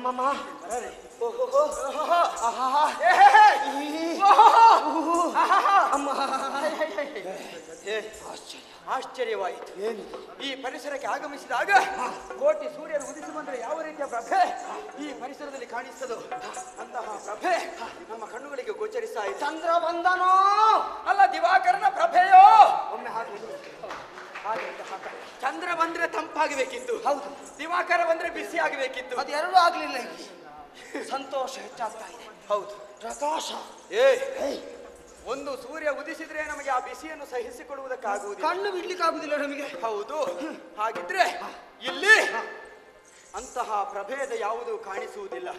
ಅಮ್ಮಮ್ಮ ಓಹೋ ಆಹಾ ಅಮ್ಮ ಆಶ್ಚರ್ಯವಾಯಿತು. ಈ ಪರಿಸರಕ್ಕೆ ಆಗಮಿಸಿದಾಗ ಕೋಟಿ ಸೂರ್ಯನು ಉದಿಸಿ ಬಂದರೆ ಯಾವ ರೀತಿಯ ಪ್ರಭೆ ಈ ಪರಿಸರದಲ್ಲಿ ಕಾಣಿಸ್ತದೋ ಅಂತಹ ಪ್ರಭೆ ನಮ್ಮ ಕಣ್ಣುಗಳಿಗೆ ಗೋಚರಿಸ್ತಾ ಇದೆ. ಚಂದ್ರ ಬಂದನೋ ಅಲ್ಲ ದಿವಾಕರನ ಪ್ರಭೆಯೋ ಒಮ್ಮೆ ಹಾಗೆ ಚಂದ್ರ ಬಂದ್ರೆ ತಂಪಾಗಬೇಕಿತ್ತು. ಹೌದು. ದಿವಾಕರ ಬಂದ್ರೆ ಬಿಸಿ ಆಗಬೇಕಿತ್ತು. ಅದು ಎರಡೂ ಆಗ್ಲಿಲ್ಲ. ಸಂತೋಷ ಹೆಚ್ಚಾಗ್ತಾ ಇದೆ. ಹೌದು. ಪ್ರಕಾಶ ಒಂದು ಸೂರ್ಯ ಉದಿಸಿದ್ರೆ ನಮಗೆ ಆ ಬಿಸಿಯನ್ನು ಸಹಿಸಿಕೊಳ್ಳುವುದಕ್ಕಾಗುವುದಿಲ್ಲ. ಕಣ್ಣು ಬಿಡ್ಲಿಕ್ಕಾಗುವುದಿಲ್ಲ ನಮಗೆ. ಹೌದು. ಹಾಗಿದ್ರೆ ಇಲ್ಲಿ ಅಂತಹ ಪ್ರಭೇದ ಯಾವುದು ಕಾಣಿಸುವುದಿಲ್ಲ.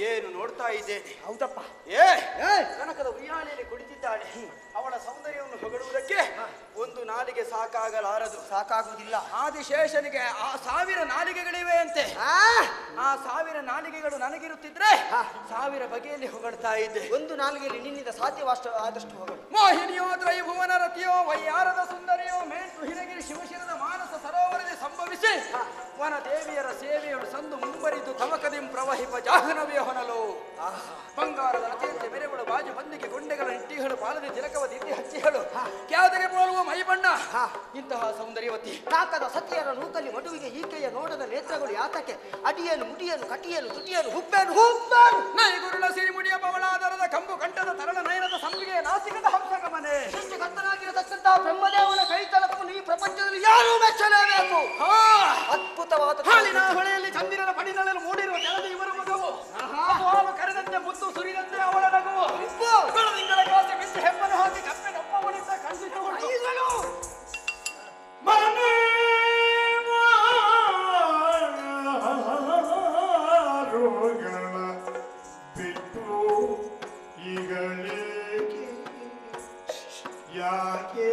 ಏನು ನೋಡ್ತಾ ಇದ್ದೇನೆ. ಹೌದಪ್ಪ. ಕನಕದ ಉಯ್ಯಾಲೆಯಲ್ಲಿ ಕುಳಿತಿದ್ದಾಳೆ. ಅವಳ ಸೌಂದರ್ಯವನ್ನು ಹೊಗಳುವುದಕ್ಕೆ ಒಂದು ನಾಲಿಗೆ ಸಾಕಾಗಲಾರದು. ಸಾಕಾಗುವುದಿಲ್ಲ. ಆದಿಶೇಷನಿಗೆ 1000 ನಾಲಿಗೆಗಳಿವೆ ಅಂತೆ. ಆ 1000 ನಾಲಿಗೆಗಳು ನನಗಿರುತ್ತಿದ್ರೆ 1000 ಬಗೆಯಲ್ಲಿ ಹೊಗಳ್ತಾ ಇದ್ದೆ. ಒಂದು ನಾಲಿಗೆಯಲ್ಲಿ ನಿನ್ನಿಂದ ಸಾಧ್ಯವಷ್ಟು ಆದಷ್ಟು ಹೊಗಳು. ಮೋಹಿನಿಯೋ ತ್ರೈಭುವನ ರತಿಯೋ ವಯ್ಯಾರದ ಸುಂದರಿಯೋ ಮೇಂಟು ಹಿರಗಿರಿ ಶಿವಶಿರದ ಮಾನಸ ಸರೋವರದಲ್ಲಿ ಸಂಭವಿಸಿ ವನ ದೇವಿಯರ ಸೇವೆಯಳು ಸಂದು ಮುಂಬರಿದು ತಮಕದಿಂ ಪ್ರವಹಿಪ ಜಾಹನವೇ ಹೊನಲು ಬಂಗಾರದ ರತಿಯಂತೆ ಮೆರೆಗಳು ಬಾಜು ಬಂದಿಗೆ ಗೊಂಡೆಗಳ ನಿಟ್ಟಿಗಳು ಪಾಲದೆ ತಿಲಕವ ದಿಟ್ಟಿ ಹಚ್ಚಿಗಳು ಕ್ಯಾದಗೆ ಬೋಳುವ ಮೈಬಣ್ಣ ಇಂತಹ ಸೌಂದರ್ಯವತಿ ನಾಕದ ಸತಿಯರ ನೂಕಲಿ ಮಡುವಿಗೆ ಈಕೆಯ ನೋಡದ ನೇತ್ರಗಳು ಯಾತಕ್ಕೆ ಅಡಿಯನು ಮುಡಿಯನು ಕಟಿಯನು ತುಟಿಯನು ಹುಪ್ಪೇನು ಹುಪ್ಪೇನು ನೈಗುರುಳ ಸಿರಿಮುಡಿಯ ಬವಳಾದರದ ಕಂಬು ಕಂಠದ ತರಳ ನಯನದ ಸಂಬಿಗೆಯ ನಾಸಿಕದ ಹಂಸಗಮನೆ ಸೃಷ್ಟಿಕರ್ತನಾಗಿರತಕ್ಕಂತಹ ಬ್ರಹ್ಮದೇವನ ಕೈತಲಕವನ್ನು ಈ ಪ್ರಪಂಚದಲ್ಲಿ ಯಾರೂ ಮೆಚ್ಚಲೇಬೇಕು. ಅದ್ಭುತವಾದ ಹಾಲಿನ ಹೊಳೆಯಲ್ಲಿ ಚಂದಿರನ ಪಡಿನಳಲು ಮೂಡಿರುವ ಜಲದ ಇವರ ಮಗವು ಹಾಲು ಕರೆದಂತೆ ಮುತ್ತು ಸುರಿದಂತೆ ಅವಳ ನಗುವು ಬೆಳದಿಂಗಳ ಕಾಸೆ ಬಿಸಿ ಹೆಪ್ಪನ್ನು ಹಾಕಿ ಕಪ್ಪೆ ನಪ್ಪವನಿಂದ ಕಣ್ಣಿಟ್ಟುಕೊಂಡು ಬಿಟ್ಟು ಈಗಳೇಕೆ ಯಾಕೆ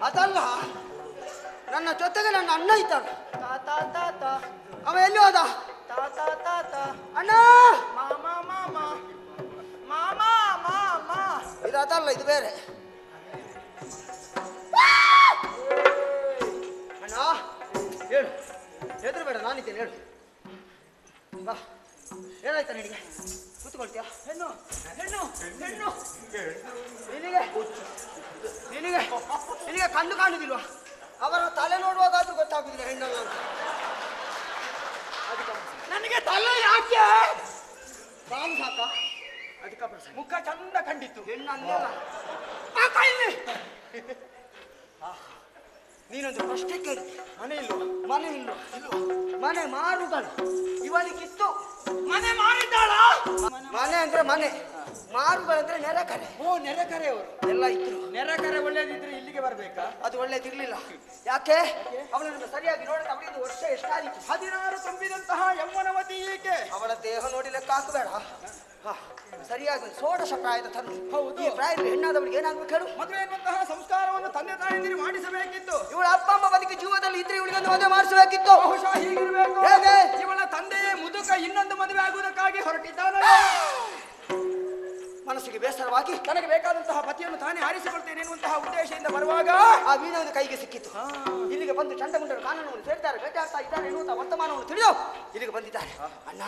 ಅದಲ್ಲ, ನನ್ನ ಜೊತೆಗೆ ನನ್ನ ಅಣ್ಣ ಇದ್ದಾನ. ತಾತ ತಾತ ಅವ ಎಲ್ಲಿ ಹೋದ? ತಾತ ತಾತ ಅಣ್ಣ ಮಾಮ ಮಾಮ ಮಾಮ ಮಾಮ. ಇದು ಅದಲ್ಲ, ಇದು ಬೇರೆ. ಅಣ್ಣ ಹೇಳು, ಹೆದ್ರು ಬೇಡ, ನಾನಿದ್ದೇನೆ, ಹೇಳು. ಬಾ, ಏನಾಯ್ತಾ ನಿನಗೆ? ಕೂತ್ಕೊಳ್ತೀಯ? ಹೆಣ್ಣು ಹೆಣ್ಣು ಹೆಣ್ಣು ನಿನಗೆ ನಿನಗೆ ನಿನಗೆ ಕಣ್ಣು ಕಾಣುದಿಲ್ವಾ? ಅವರ ತಲೆ ನೋಡುವಾಗಾದ್ರೂ ಗೊತ್ತಾಗುದಿಲ್ಲ ಹೆಣ್ಣಲ್ಲ ಅಂತ. ನನಗೆ ತಲೆ ಯಾಕೆ? ಬಾವು ಸಾಕ? ಅದಕ್ಕೆ ಮುಖ ಚಂದ ಕಂಡಿತ್ತು. ಹೆಣ್ಣು ಅಲ್ಲ. ಇಲ್ಲಿ ನೀನೊಂದು ಪ್ರಶ್ನೆ ಕೇಳಿ. ಮನೆ ಇಲ್ವ? ಮನೆ ಇಲ್ವ? ಇಲ್ವ? ಮನೆ ಮಾರುಗಳು ಇವನಿಗಿತ್ತು. ಮನೆ ಮಾರಿದ್ದಾಳ? ಮನೆ ಅಂದ್ರೆ ಮನೆ, ಮಾರುಗಳಂದ್ರೆ ನೆರೆಕರೆ. ಓ, ನೆರೆಕರೆ ಅವರು ಎಲ್ಲ ಇದ್ರು. ನೆರೆಕರೆ ಒಳ್ಳೇದಿದ್ರೆ ಇಲ್ಲಿಗೆ ಬರ್ಬೇಕಾ? ಅದು ಒಳ್ಳೇದಿರ್ಲಿಲ್ಲ. ಯಾಕೆ? ಅವಳನ್ನು ಸರಿಯಾಗಿ ನೋಡಿದ ಅವಳಿಗೆ ವರ್ಷ ಎಷ್ಟಾಗಿತ್ತು? 16 ತುಂಬಿದಂತಹ ಯೌವನವತಿ ಈಕೆ. ಅವಳ ದೇಹ ನೋಡಿ ಲೆಕ್ಕ ಹಾಕಬೇಡ. ಸರಿಯಾಗಿ ಷೋಡಶ ಪ್ರಾಯದ ತನ್ನ. ಹೌದು, ಈ ಪ್ರಾಯದಲ್ಲಿ ಹೆಣ್ಣಾದವಳಿಗೆ ಏನಾಗ್ಬೇಕು ಹೇಳು? ಮದುವೆ ಎನ್ನುವಂತಹ ಸಂಸ್ಕಾರವನ್ನು ತಂದೆ ತಾಯಿಯಂದಿರು ಮಾಡಿಸಬೇಕಿತ್ತು. ಇವಳ ಅಪ್ಪ ಅಮ್ಮ ಬದುಕಿ ಜೀವದಲ್ಲಿ ಇದ್ರೆ ಇವಳಿಗೊಂದು ಮದುವೆ ಮಾಡಿಸಬೇಕಿತ್ತು. ಬಹುಶಃ ಹೀಗಿರ್ಬೇಕು. ಹೇಗೆ? ಇವಳ ತಂದೆಯೇ ಮುದುಕ ಇನ್ನೊಂದು ಮದುವೆ ಆಗುವುದಕ್ಕಾಗಿ ಹೊರಟಿದ್ದಾನೆ. ಮನಸ್ಸಿಗೆ ಬೇಸರವಾಗಿ ತನಗೆ ಬೇಕಾದಂತಹ ಪತಿಯನ್ನು ತಾನೇ ಆರಿಸಿಕೊಳ್ತೇನೆ ಎನ್ನುವಂತಹ ಉದ್ದೇಶದಿಂದ ಬರುವಾಗ ಆ ವೀಣೆಯನ್ನು ಕೈಗೆ ಸಿಕ್ಕಿತು. ಇಲ್ಲಿಗೆ ಬಂದು ಚಂಡಮುಂಡರು ಕಾನೂನನ್ನು ಸೇರ್ತಾರೆ, ಬೇಟಾಡ್ತಾ ಇದ್ದಾರೆ ಎನ್ನುವಂತಹ ವರ್ತಮಾನವನ್ನು ತಿಳಿದು ಇಲ್ಲಿಗೆ ಬಂದಿದ್ದಾರೆ. ಅಣ್ಣ,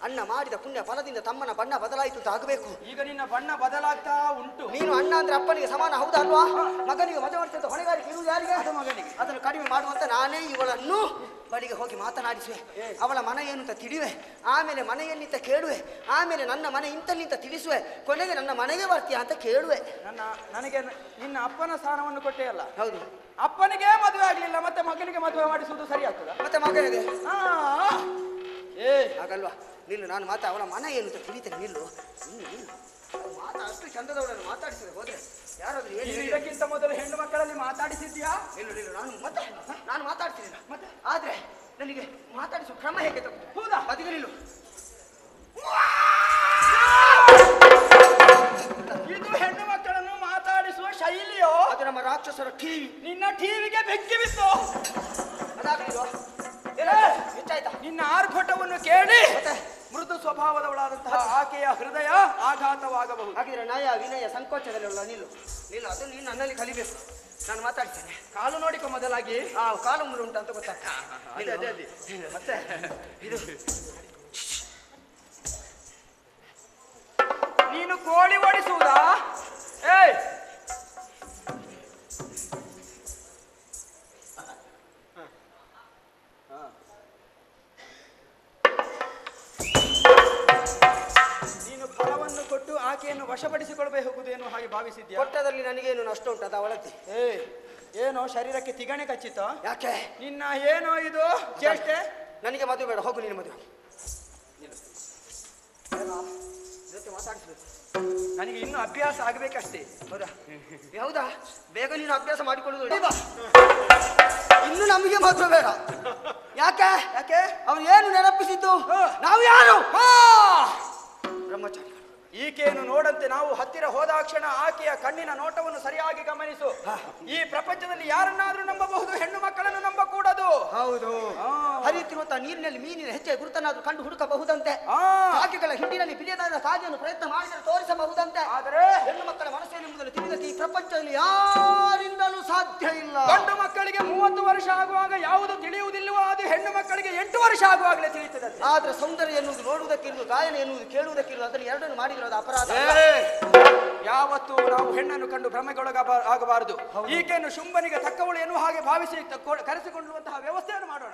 ಅಣ್ಣ ಮಾಡಿದ ಪುಣ್ಯ ಫಲದಿಂದ ತಮ್ಮನ ಬಣ್ಣ ಬದಲಾಯಿತು ಅಂತ ಆಗಬೇಕು. ಈಗ ನಿನ್ನ ಬಣ್ಣ ಬದಲಾಗ್ತಾ ಉಂಟು. ನೀನು ಅಣ್ಣ ಅಂದ್ರೆ ಅಪ್ಪನಿಗೆ ಸಮಾನ, ಹೌದಾ ಅಲ್ವಾ? ಮಗನಿಗೆ ಮದುವೆ ಮಾಡಿದಂತ ಹೊಣೆಗಾರಿಕೆ ಇರುವುದು ಯಾರಿಗೆ? ಮಗನಿಗೆ. ಅದನ್ನು ಕಡಿಮೆ ಮಾಡುವಂತ ನಾನೇ ಇವಳನ್ನು ಬಳಿಗೆ ಹೋಗಿ ಮಾತನಾಡಿಸುವೆ. ಅವಳ ಮನೆ ಏನು ಅಂತ ತಿಳಿವೆ, ಆಮೇಲೆ ಮನೆಯಲ್ಲಿಂತ ಕೇಳುವೆ, ಆಮೇಲೆ ನನ್ನ ಮನೆ ಇಂತಲ್ಲಿಂತ ತಿಳಿಸುವೆ, ಕೊನೆಗೆ ನನ್ನ ಮನೆಗೆ ಬರ್ತೀಯಾ ಅಂತ ಕೇಳುವೆ. ನನಗೆ ನಿನ್ನ ಅಪ್ಪನ ಸ್ಥಾನವನ್ನು ಕೊಟ್ಟೇ ಅಲ್ಲ. ಹೌದು, ಅಪ್ಪನಿಗೆ ಮದುವೆ ಆಗ್ಲಿಲ್ಲ, ಮತ್ತೆ ಮಗನಿಗೆ ಮದುವೆ ಮಾಡಿಸುವುದು ಸರಿ ಆಗ್ತದ? ಮತ್ತೆ ಮಗನಿಗೆ ಹಾಗಲ್ವಾ? ನಿಲ್ಲು, ನಾನು ಅವಳ ಮನೆ ಏನು ಅಂತ ತಿಳಿತೇನೆ. ನಿಲ್ಲು ನಿಲ್ಲು. ಅಷ್ಟು ಚಂದದವಳನ್ನು ಮಾತಾಡಿಸಿದ್ರೆ ಹೋದ್ರೆ ಯಾರಾದ್ರೂ ಏನು? ಇದಕ್ಕಿಂತ ಮೊದಲು ಹೆಣ್ಣು ಮಕ್ಕಳಲ್ಲಿ ಮಾತಾಡಿಸಿದ್ಯಾ? ನಿಲ್ಲು, ನಾನು ಮಾತಾಡ್ತೀನಿ. ಮತ್ತೆ ಆದ್ರೆ ನನಗೆ ಮಾತಾಡಿಸುವ ಕ್ರಮ ಹೇಗೆ ತಪ್ಪು? ಹೌದಾ? ಅದಕ್ಕೆ ನಿಲ್ಲು. ಇದು ಹೆಣ್ಣು ಮಕ್ಕಳನ್ನು ಮಾತಾಡಿಸುವ ಶೈಲಿಯೋ? ಅದು ನಮ್ಮ ರಾಕ್ಷಸರ ಟಿವಿ. ನಿನ್ನ ಟಿವಿಗೆ ಬೆಂಕಿ ಬಿತ್ತು. ಅದಾಗ್ಲಿಲ್ವಾ? ಹೆಚ್ಚಾಯ್ತಾ? ನಿನ್ನ ಆರ್ಭಟವನ್ನು ಕೇಳಿ ಮೃದು ಸ್ವಭಾವದವಳಾದಂತಹ ಆಕೆಯ ಹೃದಯ ಆಘಾತವಾಗಬಹುದು. ಹಾಗಿದ್ರೆ ನಯ ವಿನಯ ಸಂಕೋಚದಲ್ಲಿಲ್ಲ ನಿಲ್ಲು ನಿಲ್ಲು, ಅದು ನೀನು ನನ್ನಲ್ಲಿ ಕಲಿಬೇಕು. ನಾನು ಮಾತಾಡ್ತೇನೆ. ಕಾಲು ನೋಡಿಕೊ ಮೊದಲಾಗಿ. ಕಾಲು ಮುಳ್ಳು ಉಂಟು ಅಂತ ಗೊತ್ತಾಗ್ತದೆ. ಅದೇ ಮತ್ತೆ ಇದು ನೀನು ಕೋಳಿ ಓಡಿಸುವುದಾ? ಏಯ್ ನೀನು ಫಲವನ್ನು ಕೊಟ್ಟು ಆಕೆಯನ್ನು ವಶಪಡಿಸಿಕೊಳ್ಬಹುದೇನೋ ಹಾಗೆ ಭಾವಿಸಿದ್ಯಾ? ಕೊಟ್ಟದಲ್ಲಿ ನನಗೇನು ನಷ್ಟ ಉಂಟು, ಅದು ಅವಳದ್ದೆ. ಏನೋ ಶರೀರಕ್ಕೆ ತಿಗಣೆ ಕಚ್ಚಿತ? ಯಾಕೆ ನಿನ್ನ ಏನೋ ಇದು ಚೇಷ್ಟೆ? ನನಗೆ ಮದುವೆ ಬೇಡ, ಹೋಗು ನೀನು ಮದುವೆ. ಜೊತೆ ಮಾತಾಡಿಸ್ಬೇಕು. ನನಗೆ ಇನ್ನು ಅಭ್ಯಾಸ ಆಗಬೇಕಷ್ಟೇ. ಹೌದಾ? ಹೌದಾ? ಬೇಗ ನೀನು ಅಭ್ಯಾಸ ಮಾಡಿಕೊಳ್ಳುದು. ಇನ್ನು ನಮಗೆ ಮದುವೆ ಬೇಡ. ಯಾಕೆ ಯಾಕೆ? ಅವನು ಏನು ನೆನಪಿಸಿದ್ದು? ನಾವು ಯಾರು? ಬ್ರಹ್ಮಚಾರಿ. ಈಕೆಯನ್ನು ನೋಡಂತೆ ನಾವು ಹತ್ತಿರ ಹೋದಾಕ್ಷಣ ಆಕೆಯ ಕಣ್ಣಿನ ನೋಟವನ್ನು ಸರಿಯಾಗಿ ಗಮನಿಸು. ಈ ಪ್ರಪಂಚದಲ್ಲಿ ಯಾರನ್ನಾದ್ರೂ ನಂಬಬಹುದು, ಹೆಣ್ಣು ಮಕ್ಕಳನ್ನು ನಂಬಕೂಡದು. ಹೌದು. ಹರಿಯುತ್ತಿರುವಂತಹ ನೀರಿನಲ್ಲಿ ಮೀನಿನ ಹೆಚ್ಚೆ ಗುರುತನ್ನಾದ್ರೂ ಕಂಡು ಹುಡುಕಬಹುದಂತೆ. ಕಾಗೆಗಳ ಹಿಂಡಿನಲ್ಲಿ ಬಿಳಿಯದಾದ ಕಾಗೆಯನ್ನು ಪ್ರಯತ್ನ ಮಾಡಿದರೆ ತೋರಿಸಬಹುದಂತೆ. ಆದರೆ ಹೆಣ್ಣು ಮಕ್ಕಳ ಮನಸ್ಸೇನೆಂಬುದನ್ನು ತಿಳಿದಕ್ಕೆ ಈ ಪ್ರಪಂಚದಲ್ಲಿ ಯಾರಿಂದಲೂ ಸಾಧ್ಯ ಇಲ್ಲ. ಗಂಡು ಮಕ್ಕಳಿಗೆ 30 ವರ್ಷ ಆಗುವಾಗ ಯಾವುದು ತಿಳಿಯುವುದಿಲ್ಲವೋ ಅದು ಹೆಣ್ಣು ಮಕ್ಕಳಿಗೆ 8 ವರ್ಷ ಆಗುವಾಗಲೇ ತಿಳಿಯುತ್ತದೆ. ಆದ್ರೆ ಸೌಂದರ್ಯ ಎನ್ನುವುದು ನೋಡುವುದಕ್ಕಿರುವುದು, ಗಾಯನ ಎನ್ನುವುದು ಕೇಳುವುದಕ್ಕಿರುವುದು, ಅದನ್ನು ಎರಡನ್ನು ಮಾಡಿರೋದು ಅಪರಾಧ. ಯಾವತ್ತು ನಾವು ಹೆಣ್ಣನ್ನು ಕಂಡು ಭ್ರಮೆಗೊಳಗಾಗಬಾರದು. ಈಕೆಯನ್ನು ಶುಂಭನಿಗೆ ತಕ್ಕವಳು ಎನ್ನುವ ಹಾಗೆ ಭಾವಿಸಿ ಕರೆಸಿಕೊಳ್ಳುವಂತಹ ವ್ಯವಸ್ಥೆಯನ್ನು ಮಾಡೋಣ.